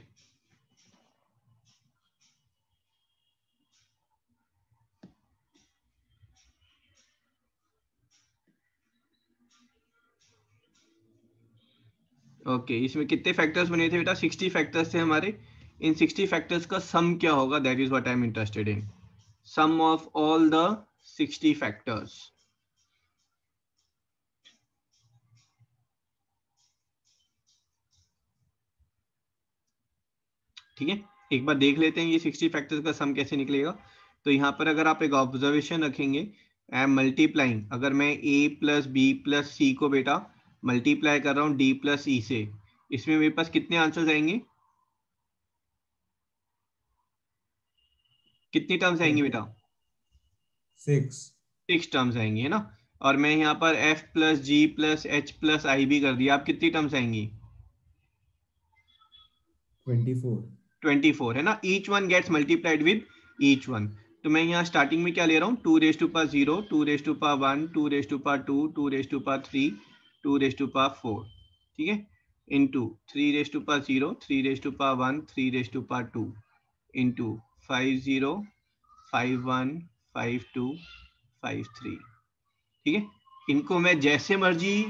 Okay इसमें कितने factors बने थे बेटा? 60 factors थे हमारे. इन 60 फैक्टर्स का सम क्या होगा? That is what I am interested in. Sum of all the 60 factors. ठीक है, एक बार देख लेते हैं ये 60 फैक्टर्स का सम कैसे निकलेगा. तो यहाँ पर अगर आप एक ऑब्जर्वेशन रखेंगे, आई एम मल्टीप्लाइंग, अगर मैं a प्लस बी प्लस सी को बेटा मल्टीप्लाई कर रहा हूँ d प्लस ई से, इसमें मेरे पास कितने आंसर्स आएंगे? कितनी टर्म्स आएंगी बेटा? 6 टर्म्स आएंगी, है ना. और मैं यहाँ पर f प्लस जी प्लस एच प्लस आई भी कर दिया, आप कितनी टर्म्स आएंगी? 24, है ना. Each one gets multiplied with each one. तो मैं यहाँ स्टार्टिंग में क्या ले रहा हूँ? 2 raise to power 0, 2 raise to power 1, 2 raise to power 2, 2 raise to power 3, 2 raise to power 4. ठीक है, into 3 raise to power 0, 3 raise to power 1, 3 raise to power 2, into 5 0, 5 1, 5 2, 5 3. ठीक है, इनको मैं जैसे मर्जी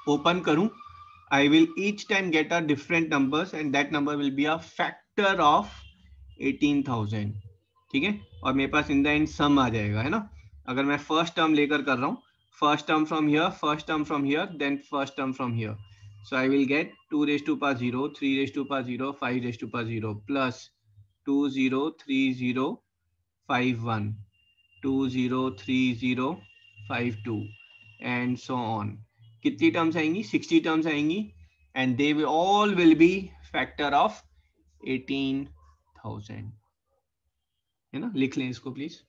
ओपन करूं, I will each time get a different numbers and that number will be a factor of 18,000. ठीक है, और मेरे पास इन द एंड सम आ जाएगा, है ना. अगर मैं फर्स्ट टर्म लेकर कर रहा हूँ, first term from here, first term from here, then first term from here. So I will get 2 raise to power 0, 3 raise to power 0, 5 raise to power 0 plus 2 0 3 0 5 1, 2 0 3 0 5 2 and so on. कितनी terms आएंगी? 60 terms आएंगी and they will all will be factor of 18,000, है ना. लिख लें इसको please.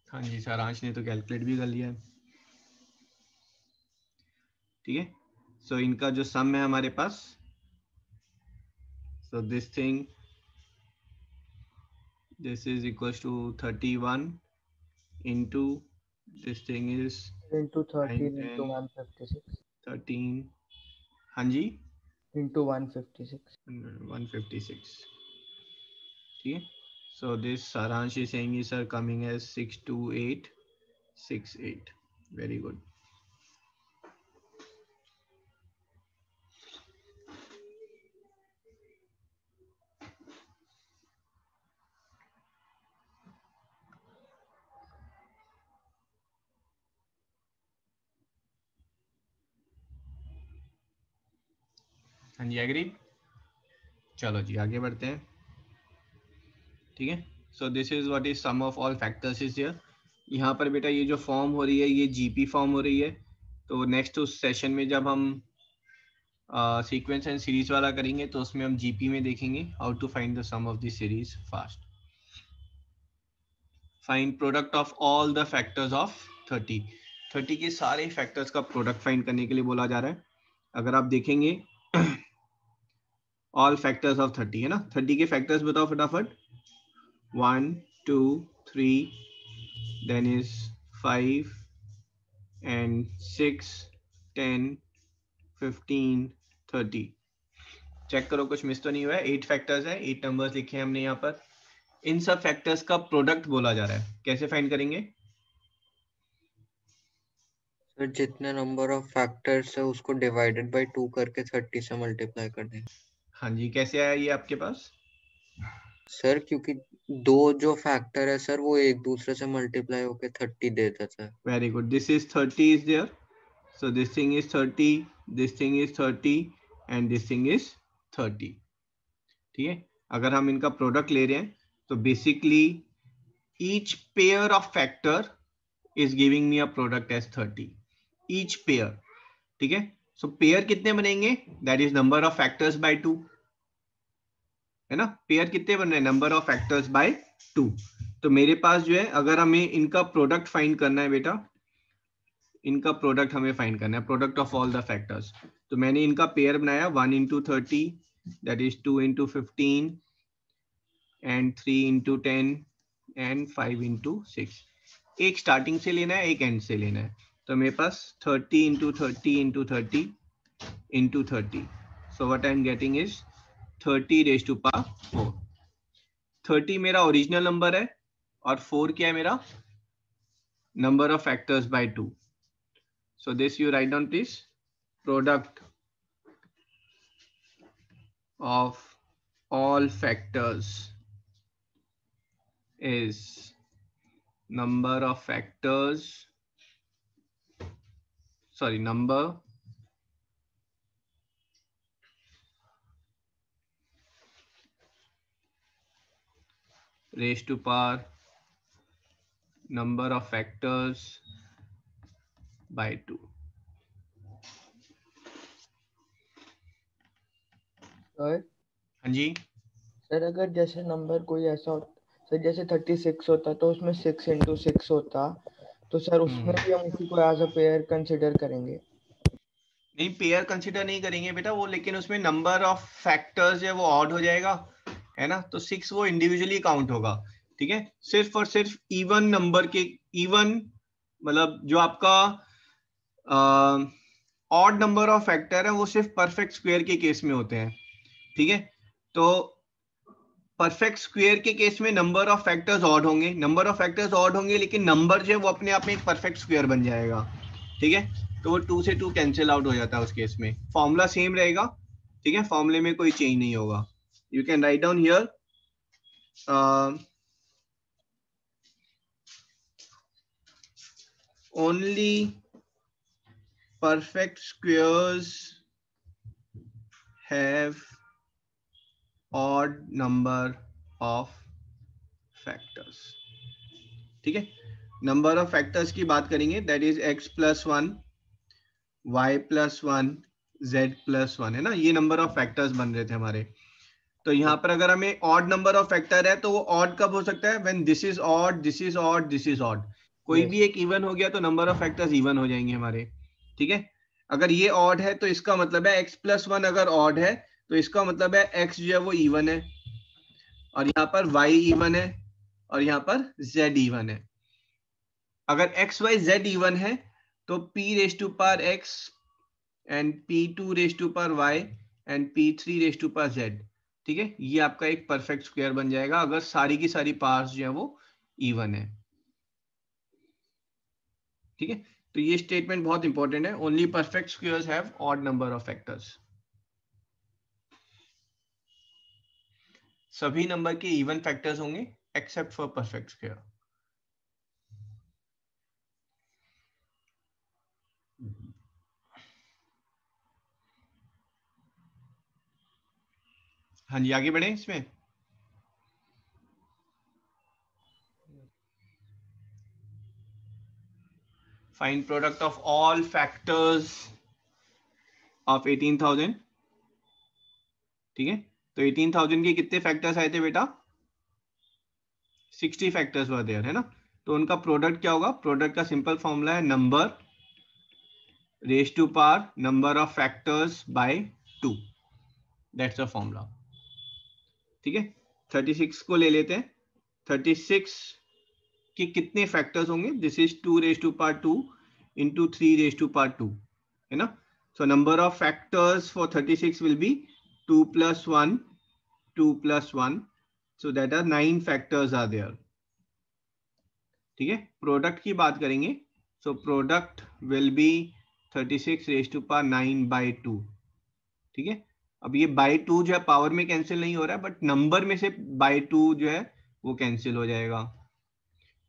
हाँ जी, सारांश ने तो कैलकुलेट भी कर लिया है. ठीक है, सो इनका जो सम है हमारे पास, so this thing, this is equal to 31 into this thing is into 13 into 156. 13, हाँ जी, into 156. 156. ठीक है, so this Saransh is saying is sir coming as 62868. very good. हाँ जी, एग्री. चलो जी आगे बढ़ते हैं. ठीक है, so this is what is sum of all factors is here. यहाँ पर बेटा ये जो फॉर्म हो रही है ये जीपी फॉर्म हो रही है. तो नेक्स्ट उस सेशन में जब हम सीक्वेंस एंड सीरीज वाला करेंगे तो उसमें हम जीपी में देखेंगे how to find the sum of the series fast. Find product of all the factors of 30 के सारे फैक्टर्स का प्रोडक्ट फाइंड करने के लिए बोला जा रहा है. अगर आप देखेंगे ऑल फैक्टर्स ऑफ 30, है ना. 30 के फैक्टर्स बताओ फटाफट. 1 2 3, then is 5 and 6 10 15 30. चेक करो कुछ मिस तो नहीं हुआ है. 8 फैक्टर्स है, 8 नंबर्स लिखे हैं हमने यहाँ पर. इन सब फैक्टर्स का प्रोडक्ट बोला जा रहा है. कैसे फाइंड करेंगे? सर जितने नंबर ऑफ फैक्टर्स है उसको डिवाइडेड बाय 2 करके 30 से मल्टीप्लाई कर दें. हाँ जी, कैसे आया ये आपके पास? सर क्योंकि दो जो फैक्टर है सर वो एक दूसरे से मल्टीप्लाई होके 30 देता था. Very good. This is 30 is there, so this thing is 30, this thing is 30 and this thing is 30. ठीक है, अगर हम इनका प्रोडक्ट ले रहे हैं तो basically each pair of factor is giving me a product as 30. Each pair. ठीक है, सो पेयर कितने बनेंगे? That is number of factors by 2, है ना. पेयर कितने बन रहे हैं? Number of factors by 2. तो मेरे पास जो है, अगर हमें इनका प्रोडक्ट फाइंड करना है बेटा, इनका प्रोडक्ट हमें फाइंड करना है, product of all the factors. तो मैंने इनका पेयर बनाया 1 into 30, that is 2 into 15 and 3 into 10 and 5 into 6। एक स्टार्टिंग से लेना है, एक एंड से लेना है। तो मेरे पास 30 into 30 into 30 into 30, so what I am getting is 30 raised to power 4। 30 मेरा ओरिजिनल नंबर है और 4 क्या है मेरा number of factors by 2। So this you write down please, product of all factors is number of factors, sorry, number raised to power number of factors by 2। Sir हाँ जी, sir अगर जैसे number कोई ऐसा हो, सर जैसे 36 होता तो उसमें 6 into 6 होता, तो सर उसमें भी हम उसी को एज अ पेयर कंसिडर करेंगे? नहीं पेयर कंसिडर नहीं करेंगे बेटा वो, लेकिन उसमें नंबर ऑफ फैक्टर्स है वो ऑड हो जाएगा, है ना। तो 6 वो इंडिविजुअली काउंट होगा, ठीक है। सिर्फ और सिर्फ इवन नंबर के, इवन मतलब जो आपका ऑड नंबर ऑफ फैक्टर है वो सिर्फ परफेक्ट स्क्वायर के केस में होते हैं, ठीक है। तो परफेक्ट स्क्वायर के केस में नंबर ऑफ फैक्टर्स ऑड होंगे, नंबर ऑफ फैक्टर्स ऑड होंगे, लेकिन नंबर जो है वो अपने आप में एक परफेक्ट स्क्वायर बन जाएगा, ठीक है। तो वो 2 से 2 कैंसिल आउट हो जाता है उस केस में। फॉर्मूला सेम रहेगा, ठीक है, फॉर्मूले में कोई चेंज नहीं होगा। You can write down here only perfect squares have odd number of factors, ठीक है। नंबर ऑफ फैक्टर्स की बात करेंगे, that is x plus 1, y plus 1, z plus 1, है ना। ये नंबर ऑफ फैक्टर्स बन रहे थे हमारे। तो यहाँ पर अगर हमें ऑड नंबर ऑफ फैक्टर है तो वो ऑड कब हो सकता है, when this is odd, this is odd, this is odd. कोई भी एक इवन हो गया तो नंबर ऑफ फैक्टर्स इवन हो जाएंगे हमारे, ठीक है। अगर ये ऑड है तो इसका मतलब है x plus 1 अगर ऑड है तो इसका मतलब है x जो है वो इवन है, और यहाँ पर y इवन है, और यहाँ पर z इवन है। अगर x y z इवन है तो p raise to power x and p2 raise to power y and p3 raise to power z, ठीक है। ये आपका एक परफेक्ट स्क्वायर बन जाएगा अगर सारी की सारी पावर्स जो है वो इवन है, ठीक है। तो ये स्टेटमेंट बहुत इंपॉर्टेंट है, only perfect squares have odd number of factors. सभी नंबर के इवन फैक्टर्स होंगे एक्सेप्ट फॉर परफेक्ट स्क्वायर। हाँ जी, आगे बढ़े इसमें। Find product of all factors of 18,000, ठीक है। तो 18,000 के कितने फैक्टर्स आए थे बेटा, 60 फैक्टर्स वर देयर, है ना। तो उनका प्रोडक्ट क्या होगा, प्रोडक्ट का सिंपल फॉर्मूला है number raise to power number of factors by 2, that's the formula, ठीक है। 36 को ले लेते हैं, 36 के कितने फैक्टर्स होंगे, this is 2 raise to power 2 इंटू 3 रेज टू पावर 2, है ना। So number of factors for 36 will be 2 plus 1, 2 plus 1, so that are 9 factors are there, ठीक है। प्रोडक्ट की बात करेंगे, so product will be 36 raise to power 9 by 2, ठीक है। अब ये by 2 जो है पावर में कैंसिल नहीं हो रहा है, बट नंबर में से by 2 जो है वो कैंसिल हो जाएगा।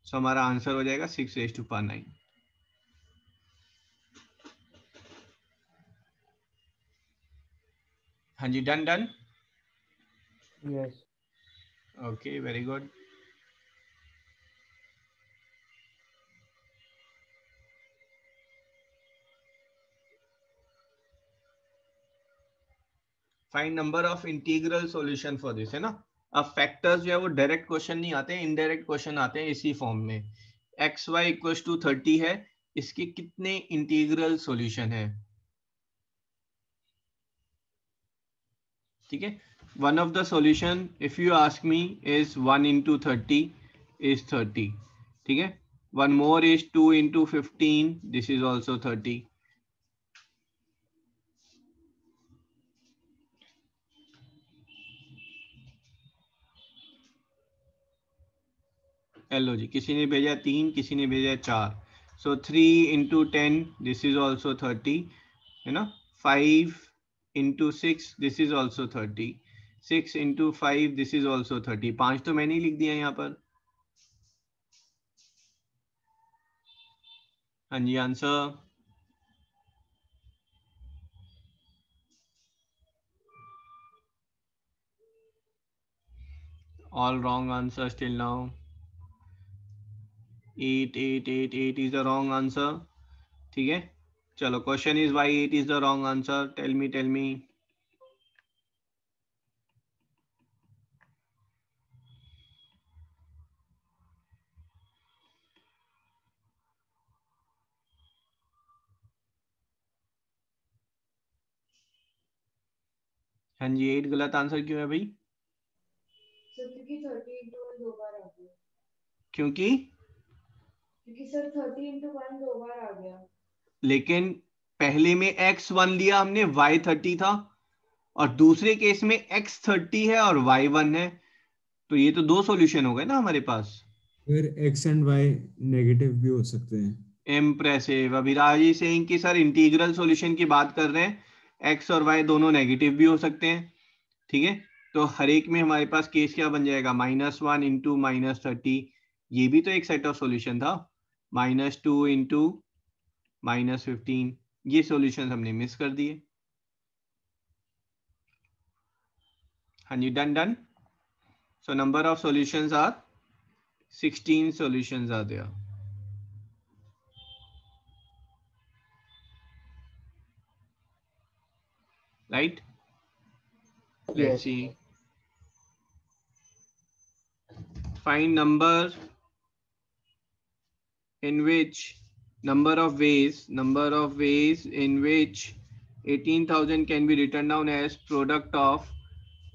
सो हमारा आंसर हो जाएगा 6 रेज टू पावर 9। हाँ जी, done done, yes. Okay, very good. Find number of integral solution for this, है ना। अब फैक्टर्स जो है वो डायरेक्ट क्वेश्चन नहीं आते हैं, इनडायरेक्ट क्वेश्चन आते हैं इसी फॉर्म में। एक्स वाई इक्वल टू 30 है, इसके कितने इंटीग्रल सॉल्यूशन है? ठीक है, one of the solution if you ask me is 1 into 30 is 30. ठीक है, one more is 2 into 15, this is also 30. Hello जी, किसी ने भेजा 3, किसी ने भेजा 4. सो 3 into 10 दिस इज ऑल्सो 30 है ना. 5 into 6 this is also 30. 6 into 5 this is also 30. 5 तो मैंने ही लिख दिया यहाँ पर. हाँ जी, answer. All wrong answer still now. 8 8 8 8 is the wrong answer. ठीक है, चलो, question is why 8 is the wrong answer. Tell me. हाँ जी, 8 गलत आंसर क्यों है भाई? सर क्योंकि 30 into 1 दो बार आ गया. क्योंकि सर 30 into 1 दो बार आ गया. लेकिन पहले में x1 लिया हमने, y30 था, और दूसरे केस में x30 है और y1 है. तो ये तो दो सॉल्यूशन हो गए ना हमारे पास. फिर x एंड y नेगेटिव भी हो सकते हैं. इम्प्रेसिव. अभिराज जी सेइंग कि सर इंटीग्रल सॉल्यूशन की बात कर रहे हैं, x और y दोनों नेगेटिव भी हो सकते हैं. ठीक है, तो हर एक में हमारे पास केस क्या बन जाएगा? -1 into -30. ये भी तो एक सेट ऑफ सॉल्यूशन था. -2 into -15. ये सॉल्यूशन हमने मिस कर दिए. हाँ जी, done. So number of solutions are 16 solutions are there. Right? Let's Yes. see. Find number in which number of ways in which 18,000 can be written down as product of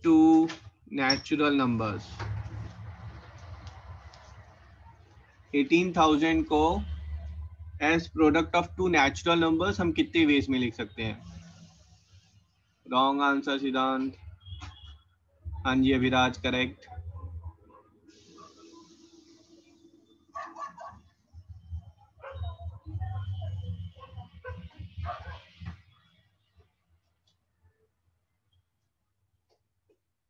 two natural numbers. 18,000 को as product of two natural numbers हम कितने ways में लिख सकते हैं? Wrong answer सिद्धांत. हाँ जी अभिराज, करेक्ट.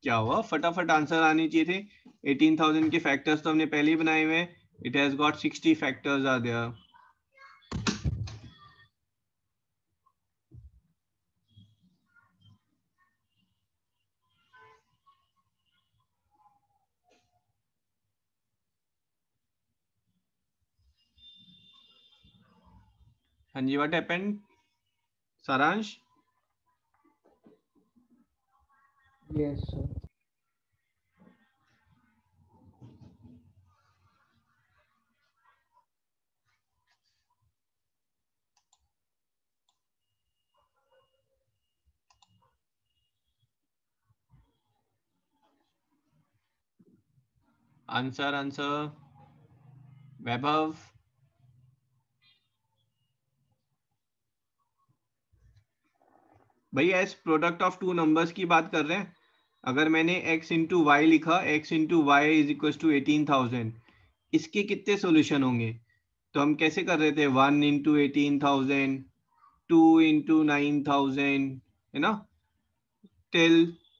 क्या हुआ? फटाफट आंसर आने चाहिए थे. 18,000 के फैक्टर्स तो हमने पहले ही बनाए हुए हैं. It has got 60 factors are there. हाँ जी, what happened Saransh? Yes, sir. Answer Vaibhav. भाई as product of two numbers की बात कर रहे हैं. अगर मैंने x इंटू वाई लिखा, x into y is equal to 18,000, इसके कितने सॉल्यूशन होंगे? तो हम कैसे कर रहे थे? 1 इंटू 18,000, 2 इंटू 9,000, है ना, till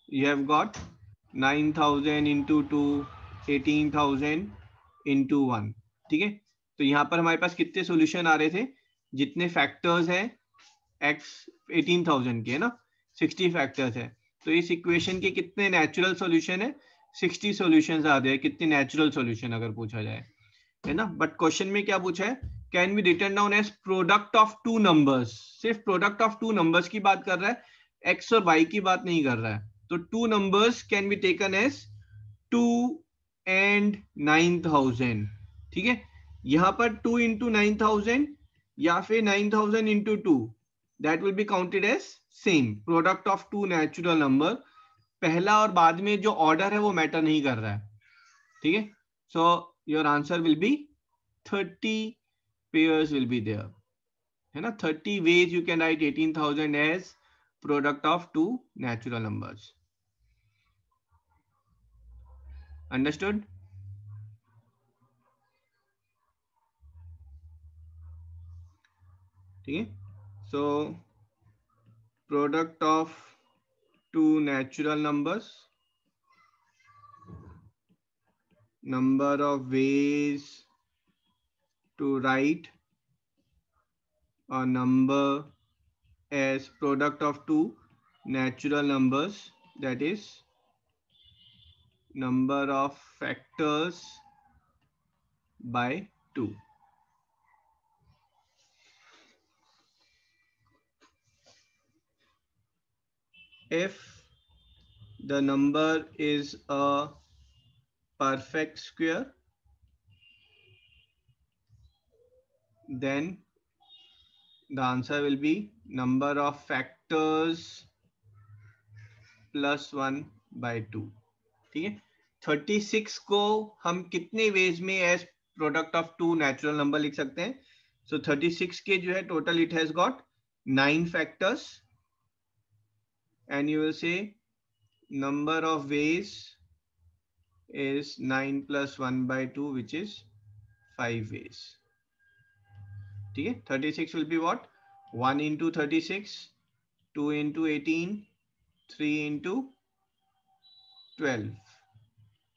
you have got 9,000 into 2, 18,000 into 1. ठीक है, तो यहाँ पर हमारे पास कितने सॉल्यूशन आ रहे थे? जितने फैक्टर्स हैं x 18,000 के, है ना, 60 फैक्टर्स है. तो इस इक्वेशन के कितने नेचुरल सॉल्यूशन है? 60 सॉल्यूशंस आ रहे हैं. कितने नेचुरल सॉल्यूशन अगर पूछा जाए, है ना. बट क्वेश्चन में क्या पूछा है? Can be written down as product of two numbers. सिर्फ प्रोडक्ट ऑफ टू नंबर्स की बात कर रहा है, x और y की बात नहीं कर रहा है. तो two numbers can be taken as 2 and 9,000. ठीक है, यहां पर 2 into 9,000, या फिर 9000 into 2, that will be counted as same product of two natural number. पहला और बाद में जो ऑर्डर है वो मैटर नहीं कर रहा है, ठीक है। So your answer will be 30 pairs will be there, है ना। 30 ways you can write 18,000 as product of two natural numbers. Understood? ठीक है। So product of two natural numbers, number of ways to write a number as product of two natural numbers, that is number of factors by 2. If the number is a perfect square, then the answer will be number of factors plus 1 by 2. ठीक है। 36 को हम कितने ways में as product of two natural number लिख सकते हैं? सो 36 के जो है total it has got 9 factors and you will say number of ways is 9 plus 1 by 2 which is 5 ways. ठीक है। 36 will be what? 1 into 36, 2 into 18, 3 into 12,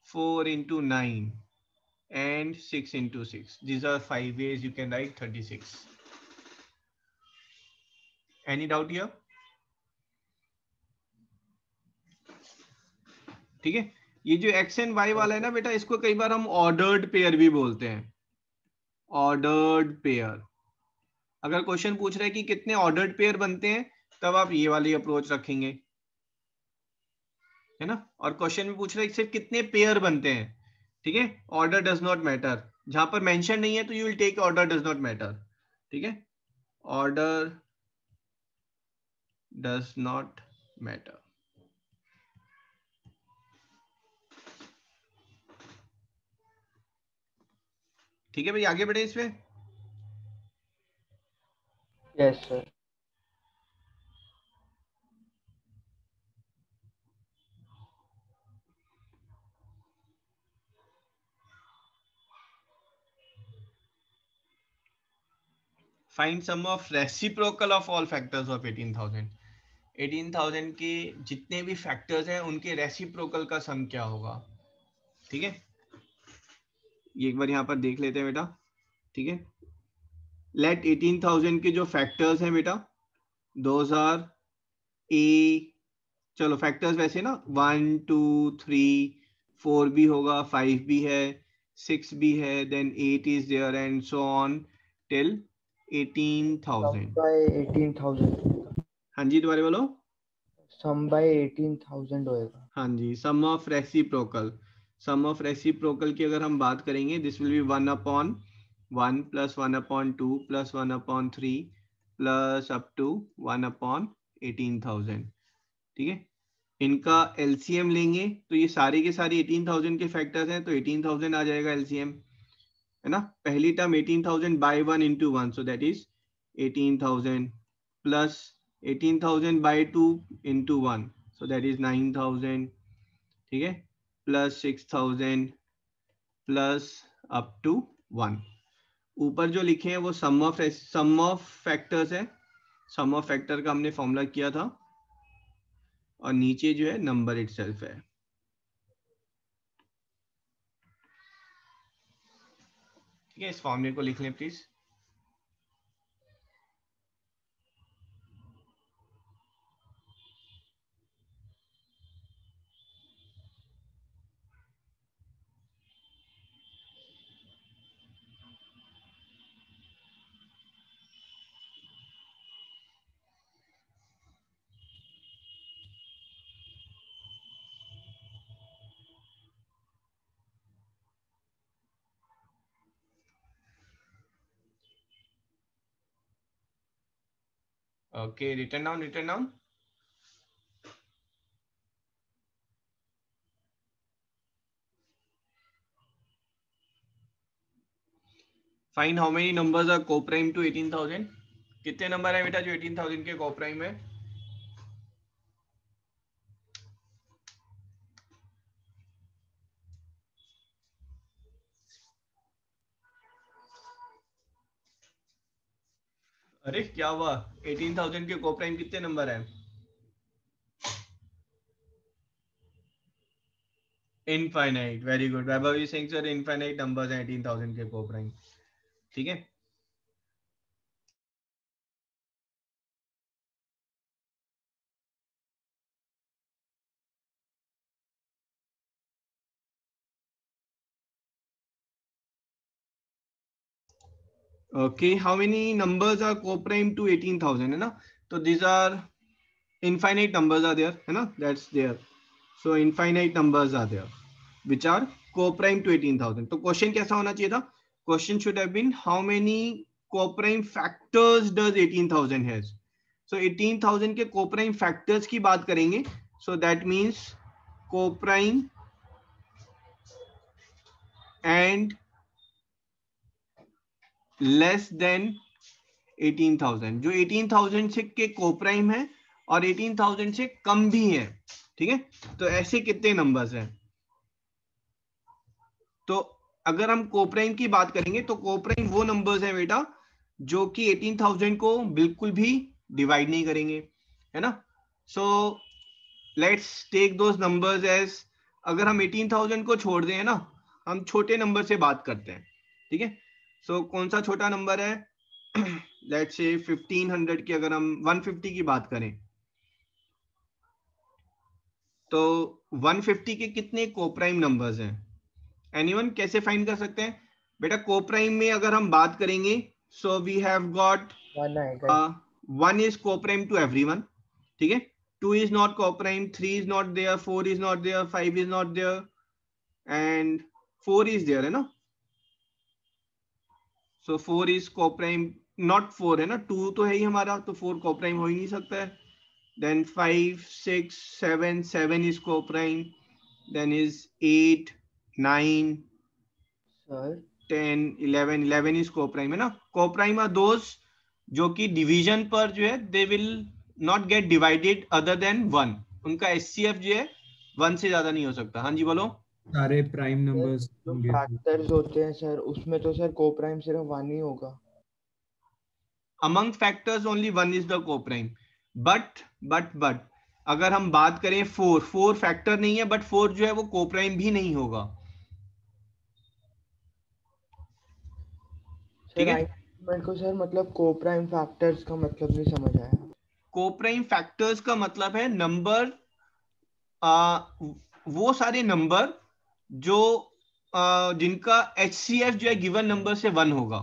4 into 9 and 6 into 6. These are 5 ways you can write 36. Any doubt here? ठीक है। ये जो x and y वाला है ना बेटा, इसको कई बार हम ऑर्डर्ड पेयर भी बोलते हैं। ऑर्डर्ड पेयर, अगर क्वेश्चन पूछ रहे हैं कि कितने ऑर्डर्ड पेयर बनते हैं, तब आप ये वाली अप्रोच रखेंगे, है ना। और क्वेश्चन में पूछ रहे हैं सिर्फ कितने पेयर बनते हैं, ठीक है। ऑर्डर डज नॉट मैटर, जहां पर मेंशन नहीं है तो you will take order does not matter, ठीक है। Order does not matter. ठीक है भाई, आगे बढ़े इसमें। Yes sir. Find sum of reciprocal of all factors of 18,000। 18,000 के जितने भी फैक्टर्स हैं उनके रेसिप्रोकल का सम क्या होगा, ठीक है। ये एक बार यहां पर देख लेते हैं बेटा, ठीक है। लेट 18,000 के जो फैक्टर्स हैं बेटा, दोज आर ए, चलो फैक्टर्स वैसे ना 1 2 3 4 भी होगा, 5 भी है, 6 भी है, then 8 is there and so on till 18,000। By 18,000। हाँ जी, दोबारा बोलो। सम बाय 18,000 होएगा। हाँ जी, sum of reciprocal. Sum of reciprocal की अगर हम बात करेंगे, this will be 1/1 plus 1/2 plus 1/3 plus up to 1/18,000, ठीक है। इनका एलसीएम लेंगे तो ये सारे के सारे 18,000 के फैक्टर्स हैं, तो 18,000 आ जाएगा एलसीएम, है ना। पहली term 18,000 by 1 into 1, so that is 18,000 plus 18,000 by 2 into 1, so that is 9,000, ठीक है, प्लस 6,000 प्लस अप टू 1। ऊपर जो लिखे हैं वो सम ऑफ फैक्टर्स है, सम ऑफ फैक्टर का हमने फॉर्मूला किया था, और नीचे जो है नंबर इटसेल्फ है। ठीक है, इस फॉर्मूले को लिख लें please. Okay, written down, written down. Find how many numbers are co-prime to 18,000. कितने नंबर है बेटा जो 18,000 के co-prime है? अरे क्या हुआ? 18,000 के co-prime कितने नंबर है? Infinite. Very good. Vaibhav is saying sir infinite numbers हैं 18,000 के co-prime. ठीक है? Okay, how many numbers are co-prime to 18,000 है ना? तो these are infinite numbers are there है ना? That's there. So infinite numbers are there which are co-prime to 18,000. तो question कैसा होना चाहिए था? Question should have been how many co-prime factors does 18,000 has? So 18,000 के co-prime factors की बात करेंगे. So that means co-prime and less than 18,000. जो 18,000 से के co-prime है और 18,000 से कम भी है. ठीक है? तो ऐसे कितने नंबर्स हैं? तो अगर हम कोप्राइम की बात करेंगे तो कोप्राइम वो नंबर्स हैं बेटा जो कि 18,000 को बिल्कुल भी डिवाइड नहीं करेंगे, है ना? So let's take those numbers as, अगर हम 18,000 को छोड़ दें, है ना, हम छोटे नंबर से बात करते हैं. ठीक है? सो कौन सा छोटा नंबर है? लेट्स से 1500 की अगर हम 150 की बात करें तो 150 के कितने कोप्राइम नंबर्स हैं? एनीवन कैसे फाइंड कर सकते हैं बेटा? कोप्राइम में अगर हम बात करेंगे so we have got 1 is coprime to everyone. ठीक है? 2 is not coprime, 3 is not there, 4 is not there, 5 is not there and 4 is there, है ना? सो 4 इज कोप्राइम, नॉट 4 है ना, 2 तो है ही हमारा, तो 4 कोप्राइम हो ही नहीं सकता है. Then 5 6 7 7 is coprime, then is 8 9 sir 10 11 11 is coprime, है ना? कोप्राइम आर दोस जो कि डिवीजन पर जो है they will not gate divided other than 1. उनका एचसीएफ जो है 1 से ज्यादा नहीं हो सकता. हाँ जी बोलो. सारे प्राइम नंबर्स जो होंगे. फैक्टर्स होते हैं सर उसमें तो सर कोप्राइम सिर्फ 1 ही होगा. Among factors only 1 is the coprime. But अगर हम बात करें 4 फैक्टर नहीं है, बट 4 जो है वो कोप्राइम भी नहीं होगा. ठीक है? मेरे को सर मतलब कोप्राइम फैक्टर्स का मतलब नहीं समझ आया. कोप्राइम फैक्टर्स का मतलब है नंबर, वो सारे नंबर जो जिनका HCF जो है गिवन नंबर से 1 होगा.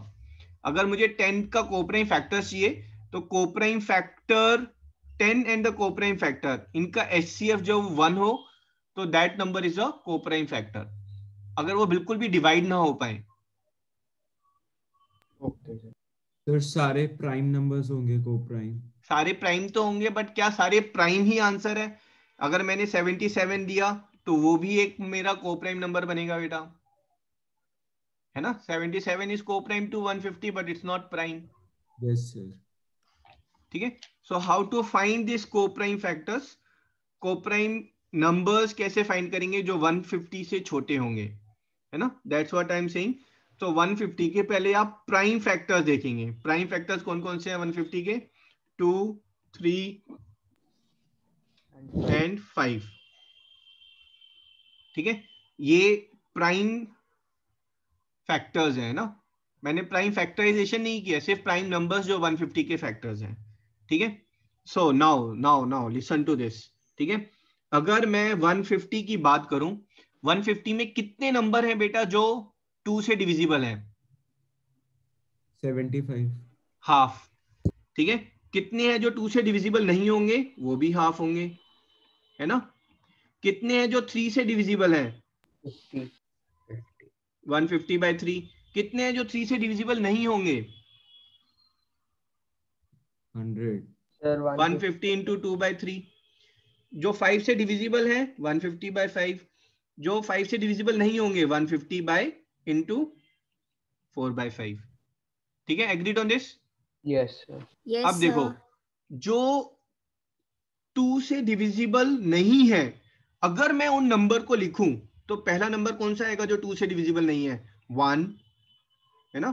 अगर मुझे 10 का कोप्राइम फैक्टर चाहिए तो coprime factor 10 and the coprime factor इनका HCF जो 1 हो तो that number is a coprime factor, अगर वो बिल्कुल भी डिवाइड ना हो पाए. Okay sir. तो सारे प्राइम नंबर्स होंगे कोप्राइम. सारे प्राइम तो होंगे, बट क्या सारे प्राइम ही आंसर है? अगर मैंने 77 दिया तो वो भी एक मेरा कोप्राइम नंबर बनेगा बेटा, है ना? 77 is coprime to 150 but it's not prime. Yes sir. ठीक है? So how to find this coprime factors? Coprime numbers कैसे फाइंड करेंगे जो 150 से छोटे होंगे, है ना? That's what I am saying. तो 150 के पहले आप प्राइम फैक्टर्स देखेंगे. प्राइम फैक्टर्स कौन कौन से हैं 150 के? 2 3 एंड 5. ठीक है? ये प्राइम फैक्टर्स हैं ना. मैंने प्राइम फैक्टराइजेशन नहीं किया, सिर्फ प्राइम नंबर्स जो 150 के फैक्टर्स हैं. ठीक है? So now listen to this. ठीक है? अगर मैं 150 की बात करूं, 150 में कितने नंबर हैं बेटा जो 2 से डिविजिबल हैं? 75. हाफ. ठीक है? कितने हैं जो 2 से डिविजिबल नहीं होंगे? वो भी हाफ होंगे, है ना? कितने हैं जो 3 से डिविजिबल हैं? 50. 150/3. कितने हैं जो 3 से डिविजिबल नहीं होंगे? 100. सर 150 इंटू 2/3, जो 5 से डिविजिबल है 150/5, जो 5 से डिविजिबल नहीं होंगे 150 बाय इंटू 4/5। ठीक है, agreed on this? Yes sir. Yes, अब देखो, sir. जो 2 से डिविजिबल नहीं है, अगर मैं उन नंबर को लिखूं तो पहला नंबर कौन सा आएगा जो 2 से डिविजिबल नहीं है? 1 है ना,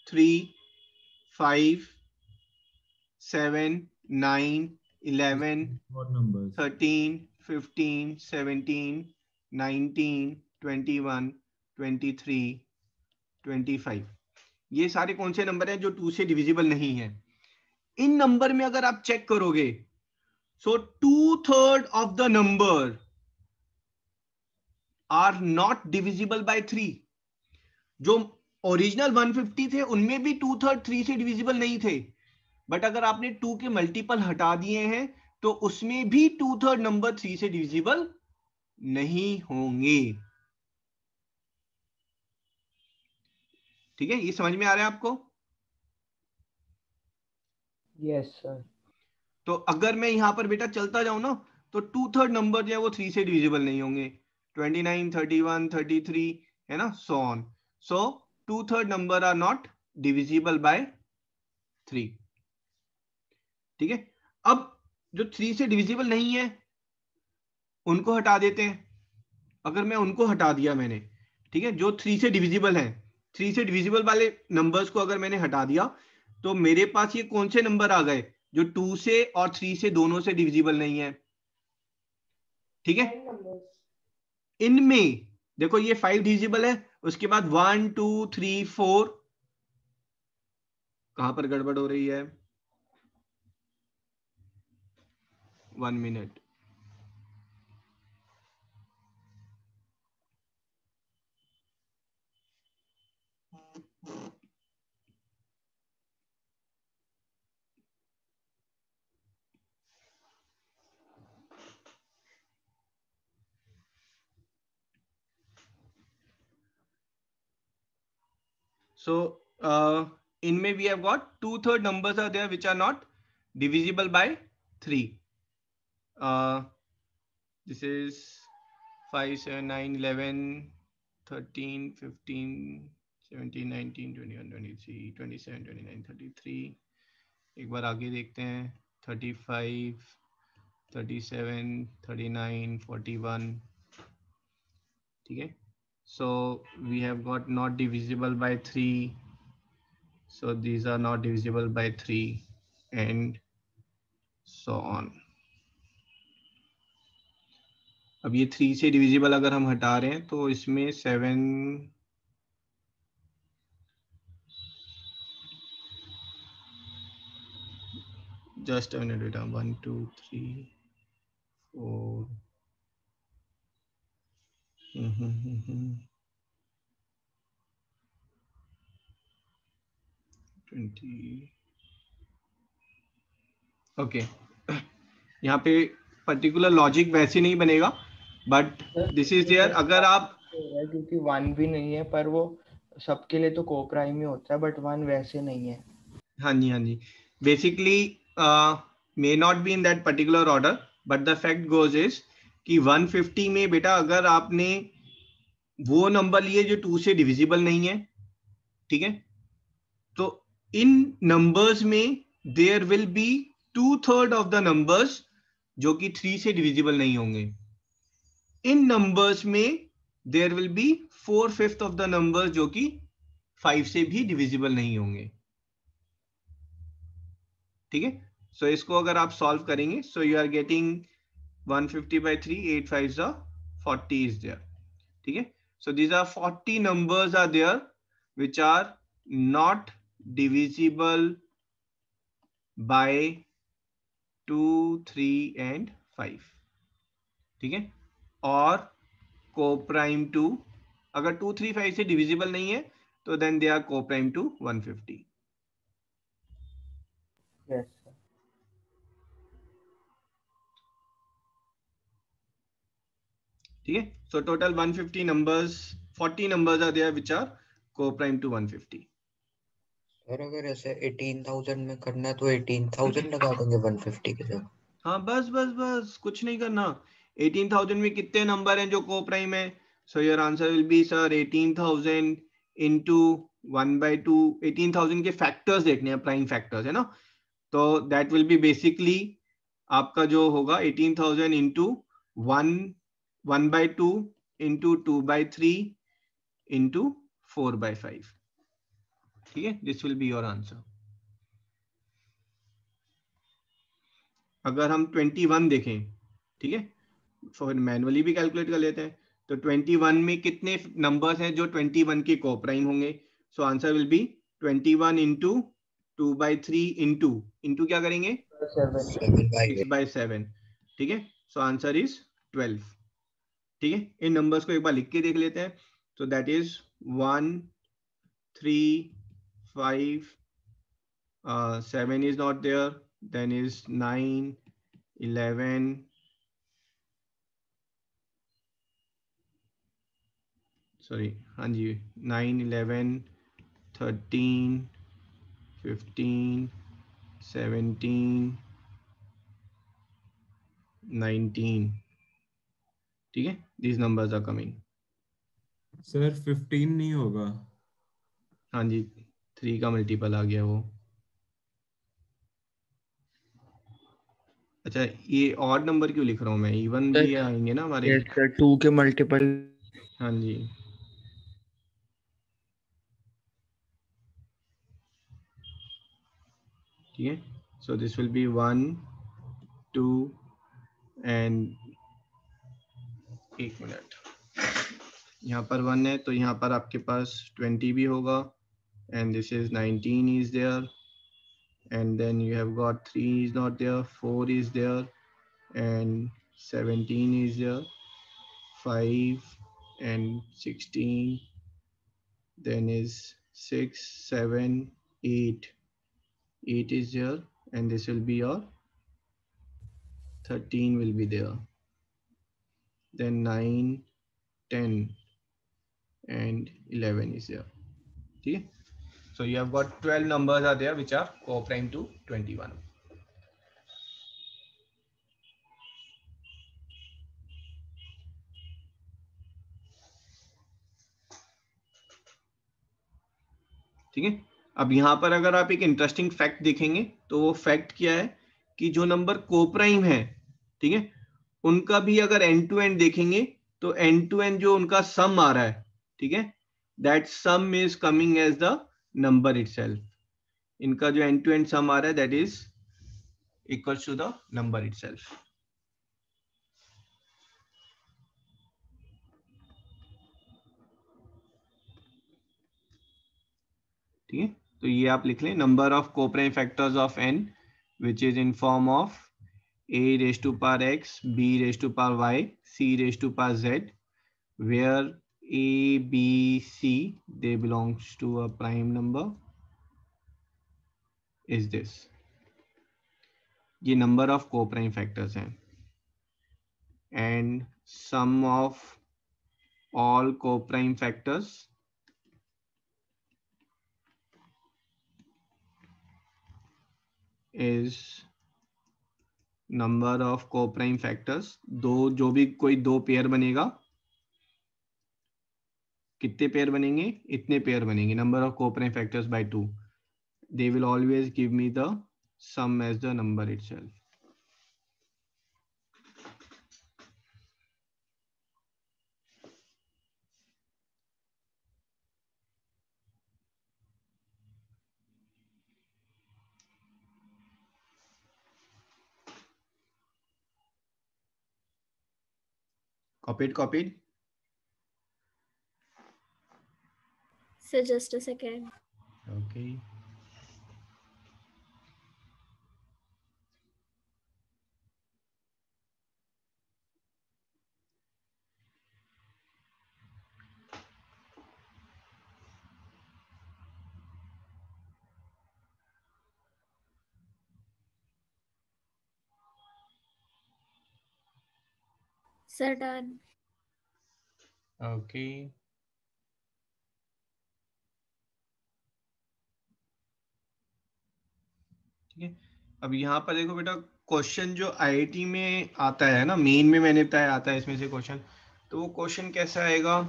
3, 5, 7, 9, 11, Four numbers. 13, 15, 17, 19, 21, 23, 25, ये सारे कौन से नंबर हैं जो 2 से डिविजिबल नहीं है? इन नंबर में अगर आप चेक करोगे, so 2/3 of the number are not divisible by 3। जो ओरिजिनल 150 थे उनमें भी 2/3 3 से डिविजिबल नहीं थे, बट अगर आपने 2 के मल्टीपल हटा दिए हैं तो उसमें भी 2/3 नंबर 3 से डिविजिबल नहीं होंगे। ठीक है, ये समझ में आ रहा है आपको? Yes sir. तो अगर मैं यहां पर बेटा चलता जाऊं ना, तो 2/3 नंबर जो है वो 3 से डिविजिबल नहीं होंगे। 29, 31, 33 है ना, so on. So 2/3 number are not divisible by 3। ठीक है, अब जो 3 से डिविजिबल नहीं है उनको हटा देते हैं। अगर मैं उनको हटा दिया मैंने, ठीक है, जो 3 से डिविजिबल है, 3 से डिविजिबल वाले नंबर्स को अगर मैंने हटा दिया तो मेरे पास ये कौन से नंबर आ गए जो 2 से और 3 से दोनों से डिविजिबल नहीं है? ठीक है, 9 numbers. इनमें देखो ये 5 डिविजिबल है, उसके बाद 1 2 3 4, कहां पर गड़बड़ हो रही है? 1 मिनट। So इनमें we have got 2/3 numbers are there which are not divisible by 3. This is 5, 7, 9, 11, 13, 15, 17, 19, 21, 23, 27, 29, 33. एक बार आगे देखते हैं, 35, 37, 39, 41. ठीक है, so we have got not divisible by 3. So these are not divisible by 3 and so on. अब ये 3 से डिविजिबल अगर हम हटा रहे हैं तो इसमें 7, जस्ट अ मिनट बेटा, 1 2 3 4 20। ओके, यहाँ पे पर्टिकुलर लॉजिक वैसे नहीं बनेगा, बट दिस इज देयर। अगर आप क्योंकि 1 भी नहीं है, पर वो सबके लिए तो को प्राइम ही होता है, बट 1 वैसे नहीं है। हाँ जी, हाँ जी, basically may not be in that particular order, but the fact goes is कि 150 में बेटा अगर आपने वो नंबर लिए जो 2 से डिविजिबल नहीं है, ठीक है, तो इन नंबर्स में there will be 2/3 of the numbers जो कि 3 से डिविजिबल नहीं होंगे। इन नंबर्स में there will be 4/5 of the numbers जो कि 5 से भी डिविजिबल नहीं होंगे। ठीक है, सो इसको अगर आप सॉल्व करेंगे, so you are getting 150/3, 8 5s are 40 is there. ठीक है, so these are 40 numbers are there which are not divisible by 2, 3 and 5. ठीक है, और कोप्राइम टू, अगर 2, 3, 5 से डिविजिबल नहीं है तो then they are coprime to 150. Yes sir. ठीक है, so total 150 numbers, 40 numbers are there which are co-prime to 150. और अगर ऐसे 18,000 में करना है तो 18,000 लगा देंगे 150 के जगह। हाँ बस बस बस कुछ नहीं करना। 18,000 में कितने नंबर हैं जो को प्राइम है? So your answer will B sir 18,000 into 1/2। 18,000 के फैक्टर्स देखने हैं, प्राइम फैक्टर्स है ना, तो दैट विल बी बेसिकली आपका जो होगा 18,000 इंटू 1/2 इंटू 2/3 इंटू 4/5। ठीक है, this will be your answer. अगर हम 21 देखें, ठीक है, फिर मैनुअली भी कैलकुलेट कर लेते हैं। तो 21 में कितने नंबर्स हैं जो 21 के को प्राइम होंगे? So answer will B 21 into 2/3 into क्या करेंगे? 7 6/7। ठीक है, सो आंसर इज 12। ठीक है, इन नंबर्स को एक बार लिख के देख लेते हैं। सो that is 1 3 5 7 is not there, then is 9 11 sorry हाँ जी 9 11 13 15 17 19। ठीक है, these numbers are coming। Sir 15 नहीं होगा। हाँ जी, 3 का मल्टीपल आ गया वो। अच्छा, ये ऑड नंबर क्यों लिख रहा हूँ मैं? इवन भी आएंगे ना हमारे। यस सर 2 के मल्टीपल। हाँ जी, ठीक है, so this will B 1 2 and 1 minute, यहाँ पर 1 है तो यहाँ पर आपके पास 20 भी होगा, and this is 19 is there, and then you have got 3 is not there, 4 is there, and 17 is there, 5 and 16, then is 6 7 8 is there, and this will be your 13 will be there, then 9 10 and 11 is there. Okay, so you have got 12 numbers are there which are co-prime to 21. ठीक है, अब यहाँ पर अगर आप एक interesting fact देखेंगे तो वो फैक्ट क्या है कि जो नंबर कोप्राइम है, ठीक है, उनका भी अगर एंड टू एंड देखेंगे तो एंड टू एंड जो उनका सम आ रहा है, ठीक है, that sum is coming as the number itself. इनका जो एंड टू एंड सम आ रहा है that is equal to the number itself. ठीक है, तो ये आप लिख लें, number of coprime factors of n which is in form of a raised to power x, b raised to power y, c raised to power z, where a, b, c they belongs to a prime number is this। ये number of co-prime factors हैं, and sum of all co-prime factors is number of co-prime factors। दो जो भी कोई दो pair बनेगा, कितने pair बनेंगे? इतने पेयर बनेंगे, number of co-prime factors by 2, they will always give me the sum as the number itself। copied Sir, just a second. okay। Sir, done. Okay, ठीक है, अब यहाँ पर देखो बेटा, क्वेश्चन जो आईआईटी में आता है ना, मेन में मैंने बताया आता है इसमें से क्वेश्चन, तो वो क्वेश्चन कैसा आएगा?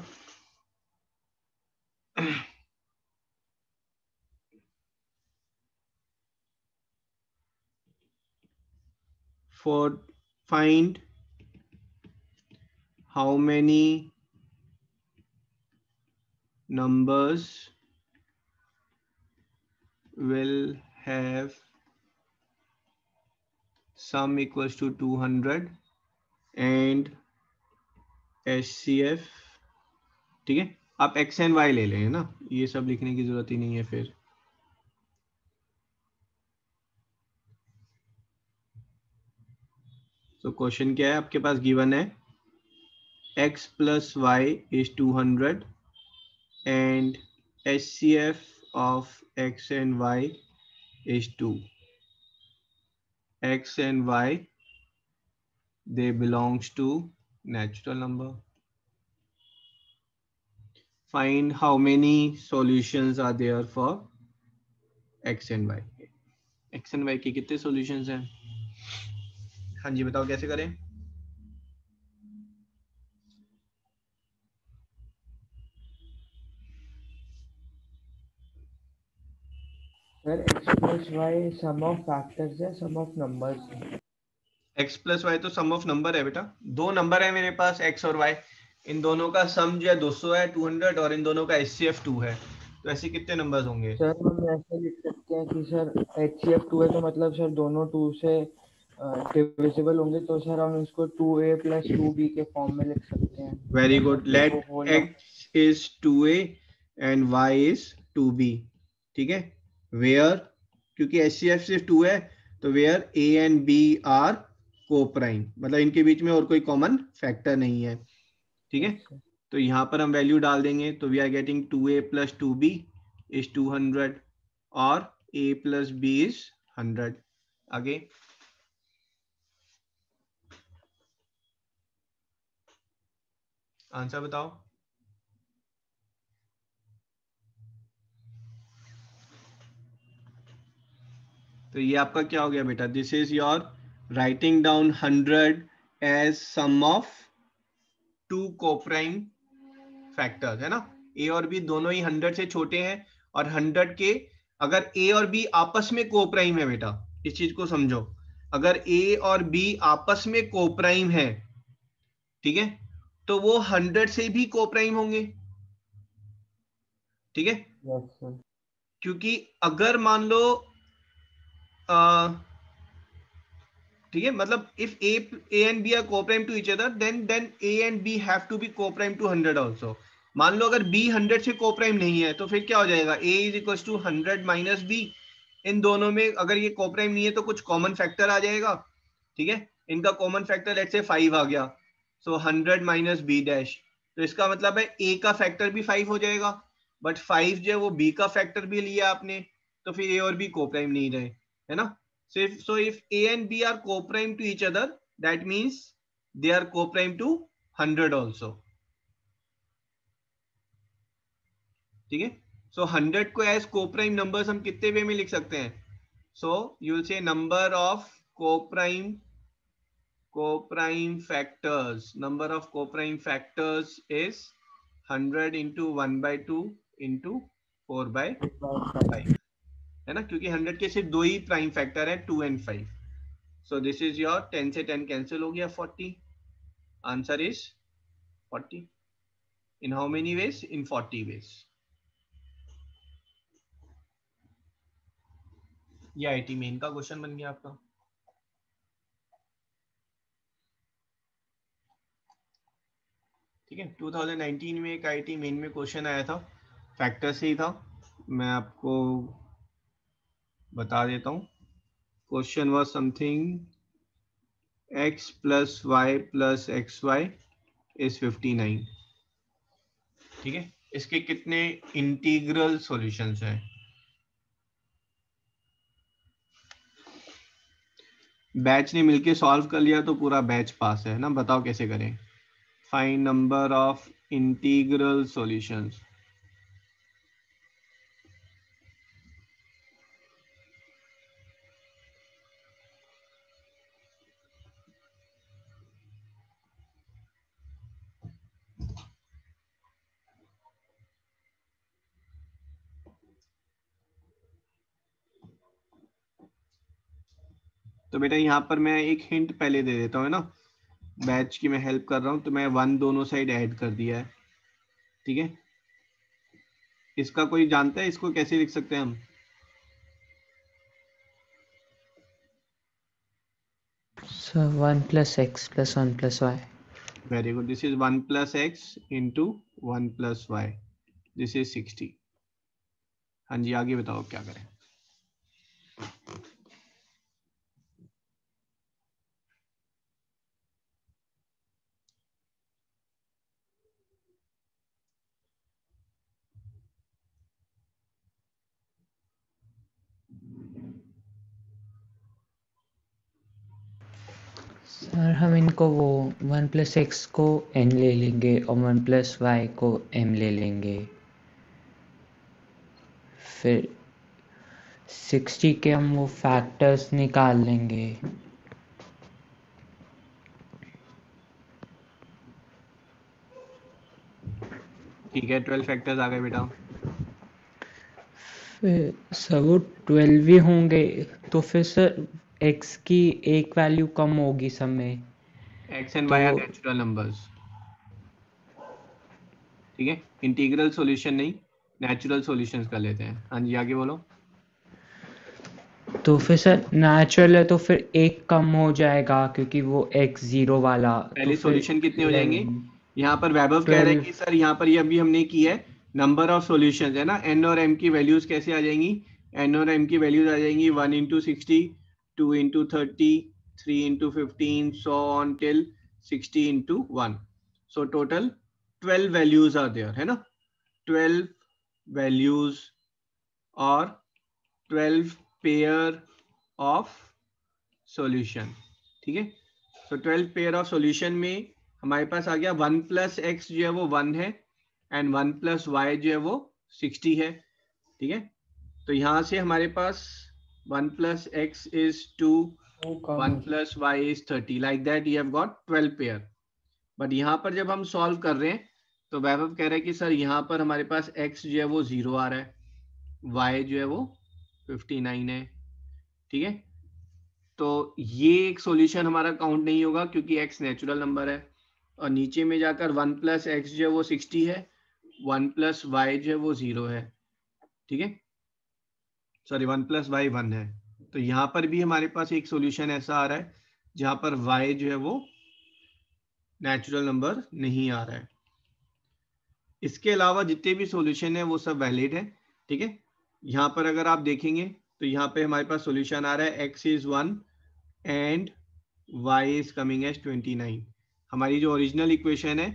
For find how many numbers will have sum equals to 200 and HCF। ठीक है, आप x एंड y ले लें ना, ये सब लिखने की जरूरत ही नहीं है फिर। तो क्वेश्चन क्या है आपके पास, गिवन है x plus y is 200 and HCF of x and y is 2। x and y they belongs to natural number। Find how many solutions are there for x and y। x and y के कितने solutions हैं? हाँ जी बताओ कैसे करें? Sir x plus y sum of factors है, sum of numbers है। x plus y तो सम ऑफ नंबर है बेटा, दो नंबर है मेरे पास x और y, इन दोनों का सम जो है 200 है 200, और इन दोनों का HCF 2 है, तो ऐसे कितने नंबर्स होंगे? सर हम ऐसे लिख सकते हैं कि सर HCF 2 है तो मतलब सर दोनों 2 से डिविजिबल होंगे, तो सर हम इसको 2a plus 2b के फॉर्म में लिख सकते हैं। वेरी गुड, लेट वो whole x is 2a and y is 2b। ठीक है, वेयर, क्योंकि HCF सिर्फ 2 है, तो where a and b are coprime, मतलब इनके बीच में और कोई कॉमन फैक्टर नहीं है। ठीक है, तो यहाँ पर हम वैल्यू डाल देंगे, तो we are getting 2a plus 2b is 200 और a plus b is 100। आगे आंसर बताओ। तो ये आपका क्या हो गया बेटा, this is your writing down 100 as sum of two coprime factors, है ना। ए और बी दोनों ही 100 से छोटे हैं, और 100 के अगर ए और बी आपस में कोप्राइम है बेटा, इस चीज को समझो, अगर ए और बी आपस में कोप्राइम है, ठीक है, तो वो 100 से भी कोप्राइम होंगे। ठीक है, यस सर। क्योंकि अगर मान लो ठीक है, मतलब if a and b are co-prime to each other, then a and b have to be co-prime to 100 also। मान लो अगर b 100 से co-prime नहीं है, तो फिर क्या हो जाएगा, a is equals to 100 minus b। इन दोनों में अगर ये co-prime नहीं है तो कुछ कॉमन फैक्टर आ जाएगा। ठीक है, इनका कॉमन फैक्टर लेट्स से 5 आ गया, सो 100 माइनस बी डैश, तो इसका मतलब है a का फैक्टर भी 5 हो जाएगा, बट 5 जो है वो b का फैक्टर भी लिया आपने, तो फिर a और b co-prime नहीं रहे, है ना। So if A and B are co-prime to each other, that means they are co-prime to 100 also। ठीक है, so 100 को as co-prime numbers हम कितने वे में लिख सकते हैं? So you will say number of co-prime factors, number of co-prime factors is 100 into 1 by 2 into 4 by 5, है ना, क्योंकि 100 के सिर्फ दो ही प्राइम फैक्टर है, 2 and 5। So this is your 10 से 10 कैंसिल हो गया, 40। Answer is 40। In how many ways? In 40 ways. ये आईटी मेन का क्वेश्चन बन गया आपका। ठीक है, 2019 में एक आईटी मेन में क्वेश्चन आया था, फैक्टर से ही था, मैं आपको बता देता हूँ। Question was something x plus y plus xy is 59। ठीक है, इसके कितने इंटीग्रल सॉल्यूशंस हैं? बैच ने मिलके सॉल्व कर लिया तो पूरा बैच पास है ना, बताओ कैसे करें? Find number of integral solutions. तो बेटा यहाँ पर मैं एक हिंट पहले दे देता हूँ, है ना, बैच की मैं हेल्प कर रहा हूँ, तो मैं 1 दोनों साइड ऐड कर दिया है, ठीक है। इसका कोई जानता है इसको कैसे लिख सकते हैं हम? So 1 plus x plus 1 plus y. Very good, this is 1 plus x into 1 plus y, this is 60। हाँ जी, आगे बताओ क्या करें। सर हम इनको वो 1 plus x को n ले लेंगे और 1 plus y को m ले लेंगे, फिर 60 के हम वो फैक्टर्स निकाल लेंगे। ठीक है, 12 फैक्टर्स आ गए बेटा। फिर सर वो 12 ही होंगे, तो फिर सर x की एक वैल्यू कम होगी सब में, एक्स एंड तो वाई आर नेचुरल नंबर्स, ठीक है। इंटीग्रल सॉल्यूशन नहीं, नेचुरल सॉल्यूशंस कर लेते हैं। हाँ जी, आगे बोलो। तो फिर सर नेचुरल है तो फिर एक कम हो जाएगा क्योंकि वो x जीरो वाला, तो पहले फिर सॉल्यूशन कितने हो जाएंगे? 11 यहाँ पर वैभव कह रहा है 12 कि सर यहाँ पर ये अभी हमने की है नंबर ऑफ सॉल्यूशंस, है ना, एन और एम की वैल्यूज कैसे आ जाएंगी? एन और एम की वैल्यूज आ जाएंगी 1 into 60, 2 into 30, 3 into 15, so on till 60 into 1। So total 12 values are there, है ना, 12 वैल्यूज और 12 पेयर ऑफ सॉल्यूशन, ठीक है। तो 12 पेयर ऑफ सॉल्यूशन में हमारे पास आ गया 1 प्लस एक्स जो है वो 1 है एंड 1 प्लस वाई जो है वो 60 है, ठीक है। तो यहां से हमारे पास 1 plus x is 2, 1 plus y is 30, like that you have got 12 pair. But यहाँ पर जब हम सॉल्व कर रहे हैं तो वैभव कह रहा है कि सर यहाँ पर हमारे पास x जो है वो 0 आ रहा है, y जो है वो 59 है, ठीक है। तो ये एक सॉल्यूशन हमारा काउंट नहीं होगा क्योंकि x नेचुरल नंबर है, और नीचे में जाकर 1 प्लस एक्स जो है वो 60 है, 1 प्लस वाई जो है वो 0 है, ठीक है, सॉरी 1 प्लस वाई 1 है। तो यहाँ पर भी हमारे पास एक सॉल्यूशन ऐसा आ रहा है जहाँ पर y जो है वो नेचुरल नंबर नहीं आ रहा है। इसके अलावा जितने भी सॉल्यूशन है वो सब वैलिड है, ठीक है। यहाँ पर अगर आप देखेंगे तो यहाँ पे हमारे पास सॉल्यूशन आ रहा है x is 1 and y is coming as 29। हमारी जो ओरिजिनल इक्वेशन है,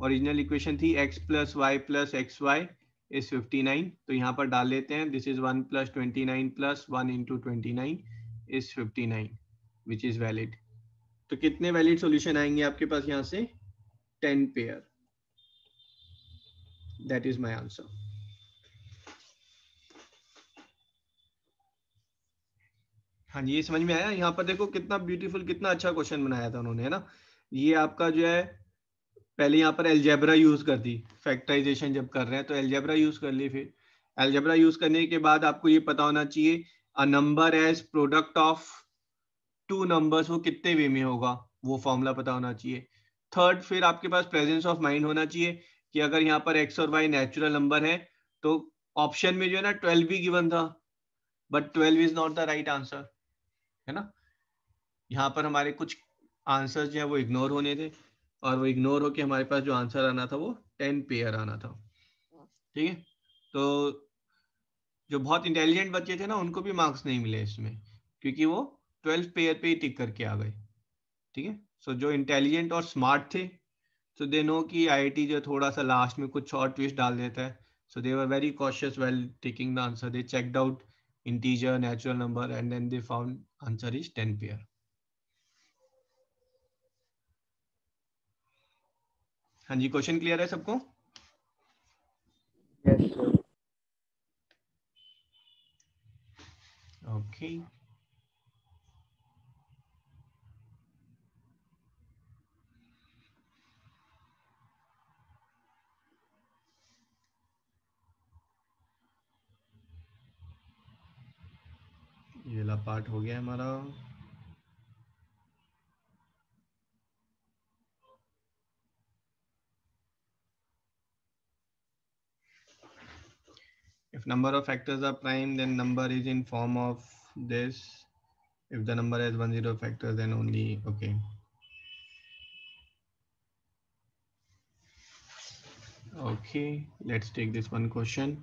ओरिजिनल इक्वेशन थी x plus y plus x y is 59, तो यहाँ पर डाल लेते हैं this is 1 plus 29 plus 1 into 29 is 59 which is valid. तो कितने वैलिड सॉल्यूशन आएंगे आपके पास यहाँ से? 10 pair, that is my answer. हाँ जी, ये समझ में आया? यहाँ पर देखो कितना ब्यूटीफुल, कितना अच्छा क्वेश्चन बनाया था उन्होंने, है ना। ये आपका जो है पहले यहाँ पर एलजेब्रा यूज कर दी, फैक्टराइजेशन जब कर रहे हैं तो एलजेब्रा यूज कर ली। फिर एलजेब्रा यूज करने के बाद आपको ये पता होना चाहिए a number as product of two numbers वो कितने वे में होगा, वो फॉर्मूला पता होना चाहिए। थर्ड, फिर आपके पास प्रेजेंस ऑफ माइंड होना चाहिए कि अगर यहाँ पर एक्स और वाई नेचुरल नंबर है तो ऑप्शन में जो है ना 12 भी गिवन था, but 12 is not the right answer, है ना। यहाँ पर हमारे कुछ आंसर जो है वो इग्नोर होने थे, और वो इग्नोर होके हमारे पास जो आंसर आना था वो 10 पेयर आना था, ठीक है। तो जो बहुत इंटेलिजेंट बच्चे थे ना उनको भी मार्क्स नहीं मिले इसमें, क्योंकि वो 12 पेयर पे ही टिक करके आ गए, ठीक है। सो जो इंटेलिजेंट और स्मार्ट थे, सो दे नो कि आईआईटी जो थोड़ा सा लास्ट में कुछ और ट्विस्ट डाल देता है, so they were very cautious well taking the answer, they checked out integer natural number and then they found answer is 10 pair. हाँ जी, क्वेश्चन क्लियर है सबको? Yes sir. ओके, ये वाला पार्ट हो गया हमारा। If number of factors are prime, then number is in form of this. If the number has 1 0 factors, then only okay. Okay, let's take this one question.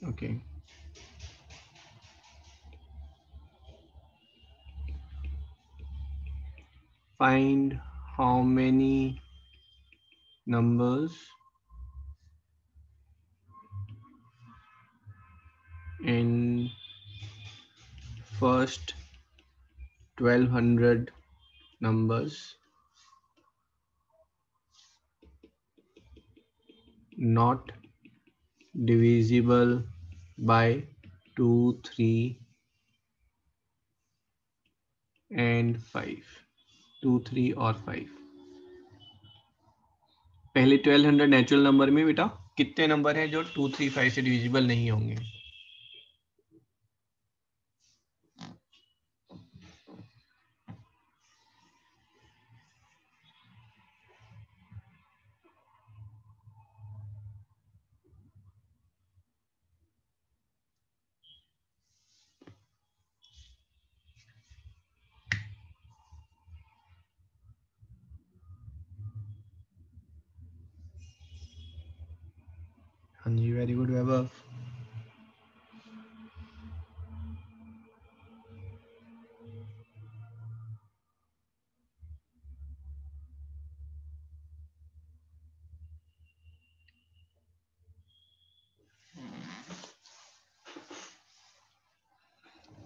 Okay. Find how many numbers in first 1200 numbers not divisible by 2, 3 and 5. 2, 3 और 5. पहले 1200 natural number में बेटा कितने number हैं जो 2, 3, 5 से divisible नहीं होंगे? हाँ जी, वेरी गुड वैभव.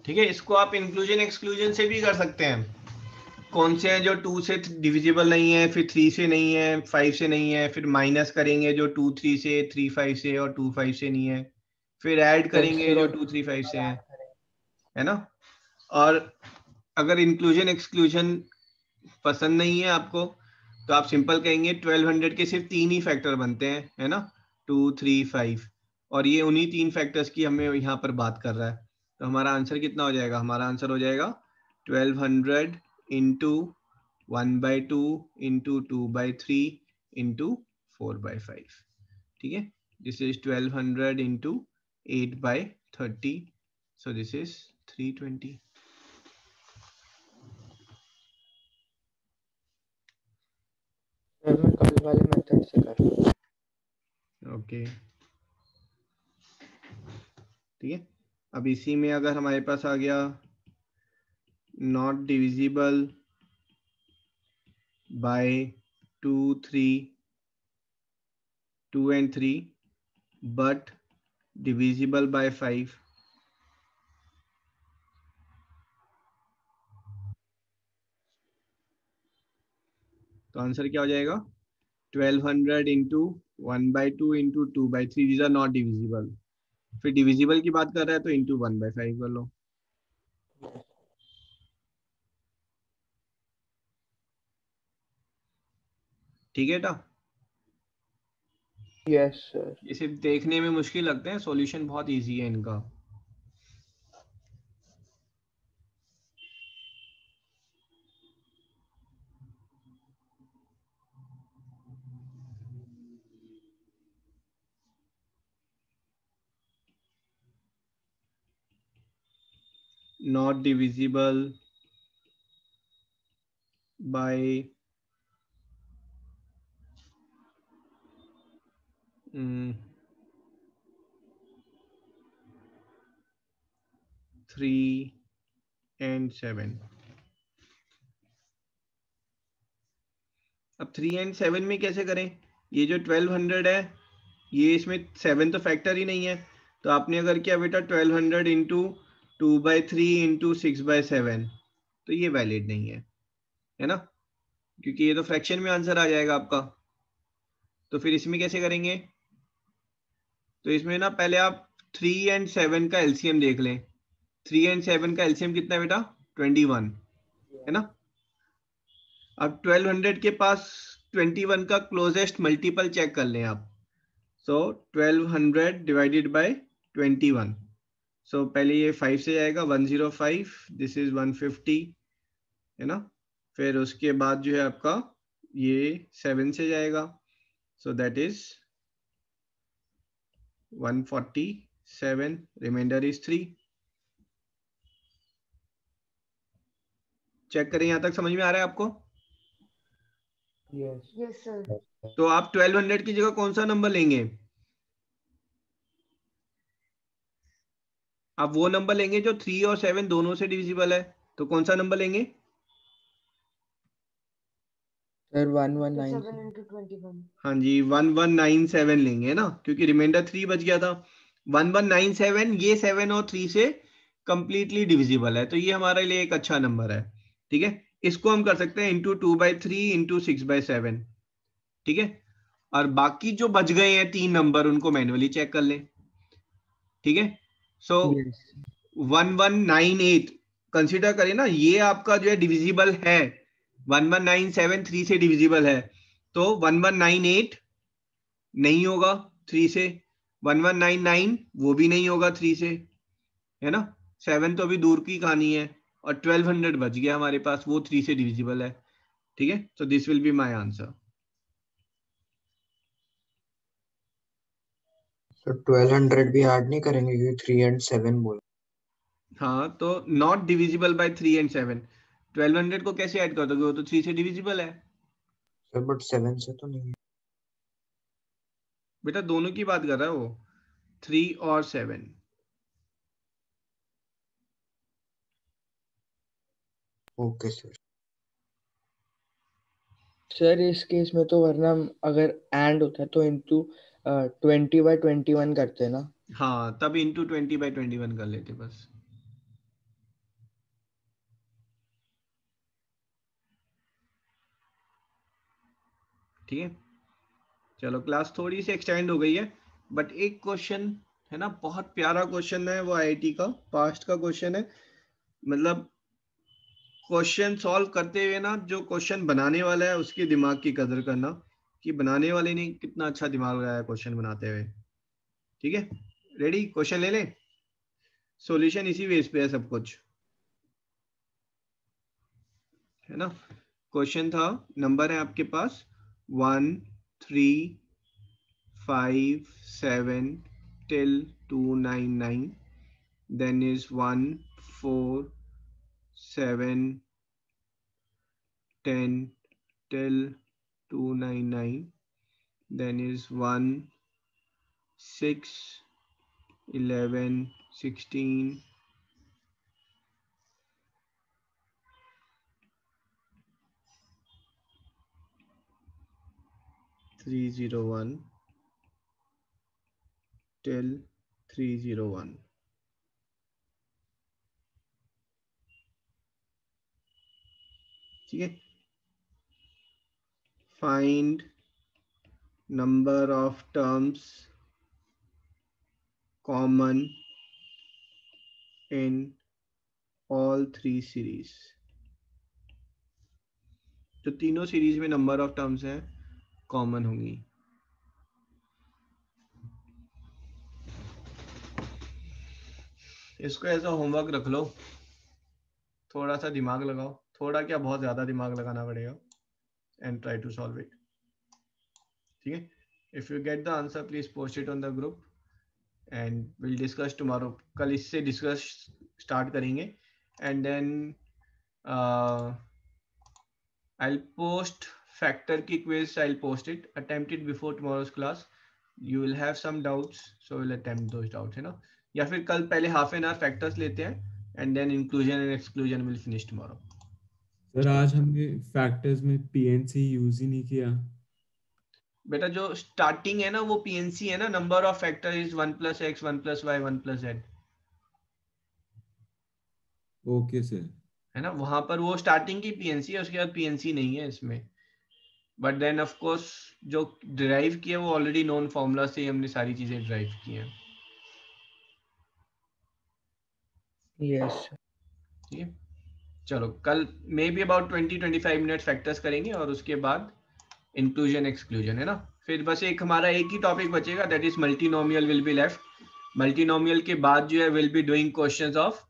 ठीक है, इसको आप इंक्लूजन एक्सक्लूजन से भी कर सकते हैं. कौन से हैं जो 2 से डिविजिबल नहीं है, फिर 3 से नहीं है, 5 से नहीं है, फिर माइनस करेंगे जो 2, 3 से, 3, 5 से और 2, 5 से नहीं है, फिर ऐड करेंगे जो 2, 3, 5 से है ना. और अगर इंक्लूजन एक्सक्लूजन पसंद नहीं है आपको तो आप सिंपल कहेंगे 1200 के सिर्फ 3 ही फैक्टर बनते हैं, है ना, 2, 3, 5, और ये उन्हीं 3 फैक्टर्स की हमें यहाँ पर बात कर रहा है. तो हमारा आंसर कितना हो जाएगा? हमारा आंसर हो जाएगा 1200 इंटू 1/2 इंटू 2/3 इंटू 4/5. ठीक है, this is 1200 into 8/30. So this is 320. मैं कल वाले मेथड से कर लूँ. ओके, ठीक है. अब इसी में अगर हमारे पास आ गया not divisible by 2, and 3 but divisible by 5. तो आंसर क्या हो जाएगा? 1200 into 1/2 into 2/3. These are not divisible. फिर डिविजिबल की बात कर रहा है तो इंटू 1/5 कर लो. ठीक है बेटा. Yes sir. ये सिर्फ देखने में मुश्किल लगते हैं, सॉल्यूशन बहुत इजी है इनका. Not divisible by 3 and 7. अब 3 and 7 में कैसे करें? ये जो 1200 है, ये इसमें 7 तो फैक्टर ही नहीं है. तो आपने अगर किया बेटा 1200 इंटू 2/3 इंटू 6/7, तो ये वैलिड नहीं है ना, क्योंकि ये तो फ्रैक्शन में आंसर आ जाएगा आपका. तो फिर इसमें कैसे करेंगे? तो इसमें ना पहले आप 3 and 7 का एलसीएम देख लें. 3 and 7 का एलसीएम कितना है बेटा? 21 है ना। अब 1200 के पास 21 का क्लोजेस्ट मल्टीपल चेक कर लें आप। सो 1200 डिवाइडेड बाय 21, सो पहले ये 5 से जाएगा 105, दिस इज 150 है ना। फिर उसके बाद जो है आपका ये 7 से जाएगा, so that is 147, remainder is 3। Check करें, यहां तक समझ में आ रहा है आपको? Yes yes sir. तो आप 1200 की जगह कौन सा नंबर लेंगे? आप वो नंबर लेंगे जो 3 और 7 दोनों से डिविजिबल है। तो कौन सा नंबर लेंगे? सर 7 1197। into 21। हाँ जी, 1197 लेंगे ना, क्योंकि रिमाइंडर 3 बच गया था। 1197 ये 7 और 3 से कंप्लीटली डिविजिबल है, तो ये हमारे लिए एक अच्छा नंबर है। ठीक है, इसको हम कर सकते हैं इंटू 2/3 इंटू 6/7। ठीक है, और बाकी जो बच गए हैं 3 नंबर उनको मैन्युअली चेक कर लें। ठीक है, सो यस 1198 कंसीडर करें ना, ये आपका जो है डिविजिबल है। 1197 3 से डिविजिबल है, तो 1198 नहीं होगा 3 से, 1199 वो भी नहीं होगा 3 से, है ना। 7 तो अभी दूर की कहानी है, और 1200 बच गया हमारे पास, वो 3 से डिविजिबल है। ठीक है, so this will be my answer. तो 1200 भी ऐड नहीं करेंगे क्योंकि 3 एंड 7 बोल। हाँ, तो नॉट डिविजिबल बाय 3 एंड 7, 1200 को कैसे ऐड कर दोगे? वो तो 3 से डिविजिबल है। सर बट 7 से तो नहीं है। बेटा दोनों की बात कर रहा है वो, 3 और 7। Okay sir. सर इस केस में तो वरना अगर एंड होता है तो इंटू 20/21 करते हैं ना। हाँ, तब इंटू 20/21 कर लेते बस। ठीक है, चलो क्लास थोड़ी सी एक्सटेंड हो गई है, बट एक क्वेश्चन है ना, बहुत प्यारा क्वेश्चन है, वो आईआईटी का पास्ट का क्वेश्चन है। मतलब क्वेश्चन सॉल्व करते हुए ना, जो क्वेश्चन बनाने वाला है उसके दिमाग की कदर करना, कि बनाने वाले ने कितना अच्छा दिमाग लगाया क्वेश्चन बनाते हुए। ठीक है, रेडी? क्वेश्चन ले लें, सॉल्यूशन इसी बेस पे है सब कुछ, है ना। क्वेश्चन था, नंबर है आपके पास 1 3 5 7 till 299, then is 1 4 7 10 till 299, then is 1 6 11 16 301 till 301। ठीक है, find number of terms common in all 3 series। जो तीनों सीरीज में नंबर ऑफ टर्म्स हैं कॉमन होंगी। इसको ऐसा होमवर्क रख लो, थोड़ा सा दिमाग लगाओ, थोड़ा क्या बहुत ज्यादा दिमाग लगाना पड़ेगा, and try to solve it. ठीक है, if you get the answer please post it on the group and will discuss tomorrow. कल इससे डिस्कस स्टार्ट करेंगे, and then I'll post factor की quiz, I'll post it, attempt it before tomorrow's class. You will have some doubts, so we'll attempt those doubts, है ना। या फिर कल पहले हाफ एन आवर फैक्टर्स लेते हैं, and then inclusion and exclusion will finish tomorrow. Sir आज हमने फैक्टर्स में पीएनसी यूज ही नहीं किया। बेटा जो स्टार्टिंग है ना वो पीएनसी है ना, number of factor is 1 + x 1 + y 1 + z, okay sir. है ना। वहां पर वो स्टार्टिंग की पीएनसी है, उसके बाद पीएनसी नहीं है इसमें। बट देन ऑफ कोर्स जो डिराइव किया वो ऑलरेडी नोन फॉर्मूला से ही हमने सारी चीजें डिराइव की हैं। यस ठीक है, चलो कल may be about 20-25 minute factors करेंगे और उसके बाद इंक्लूजन एक्सक्लूजन, है ना। फिर बस एक हमारा एक ही टॉपिक बचेगा, that is multinomial will be left. Multinomial के बाद जो है will be doing questions of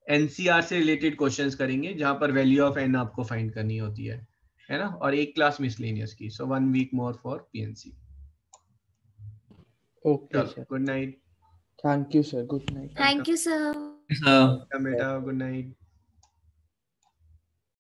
nCr से रिलेटेड क्वेश्चंस करेंगे, जहां पर वैल्यू ऑफ एन आपको फाइंड करनी होती है ना। और एक क्लास मिसलेनियस की, so 1 week more for PNC. Okay sir, good night. Thank you sir, good night. Thank you, sir. बेटा, गुड नाइट।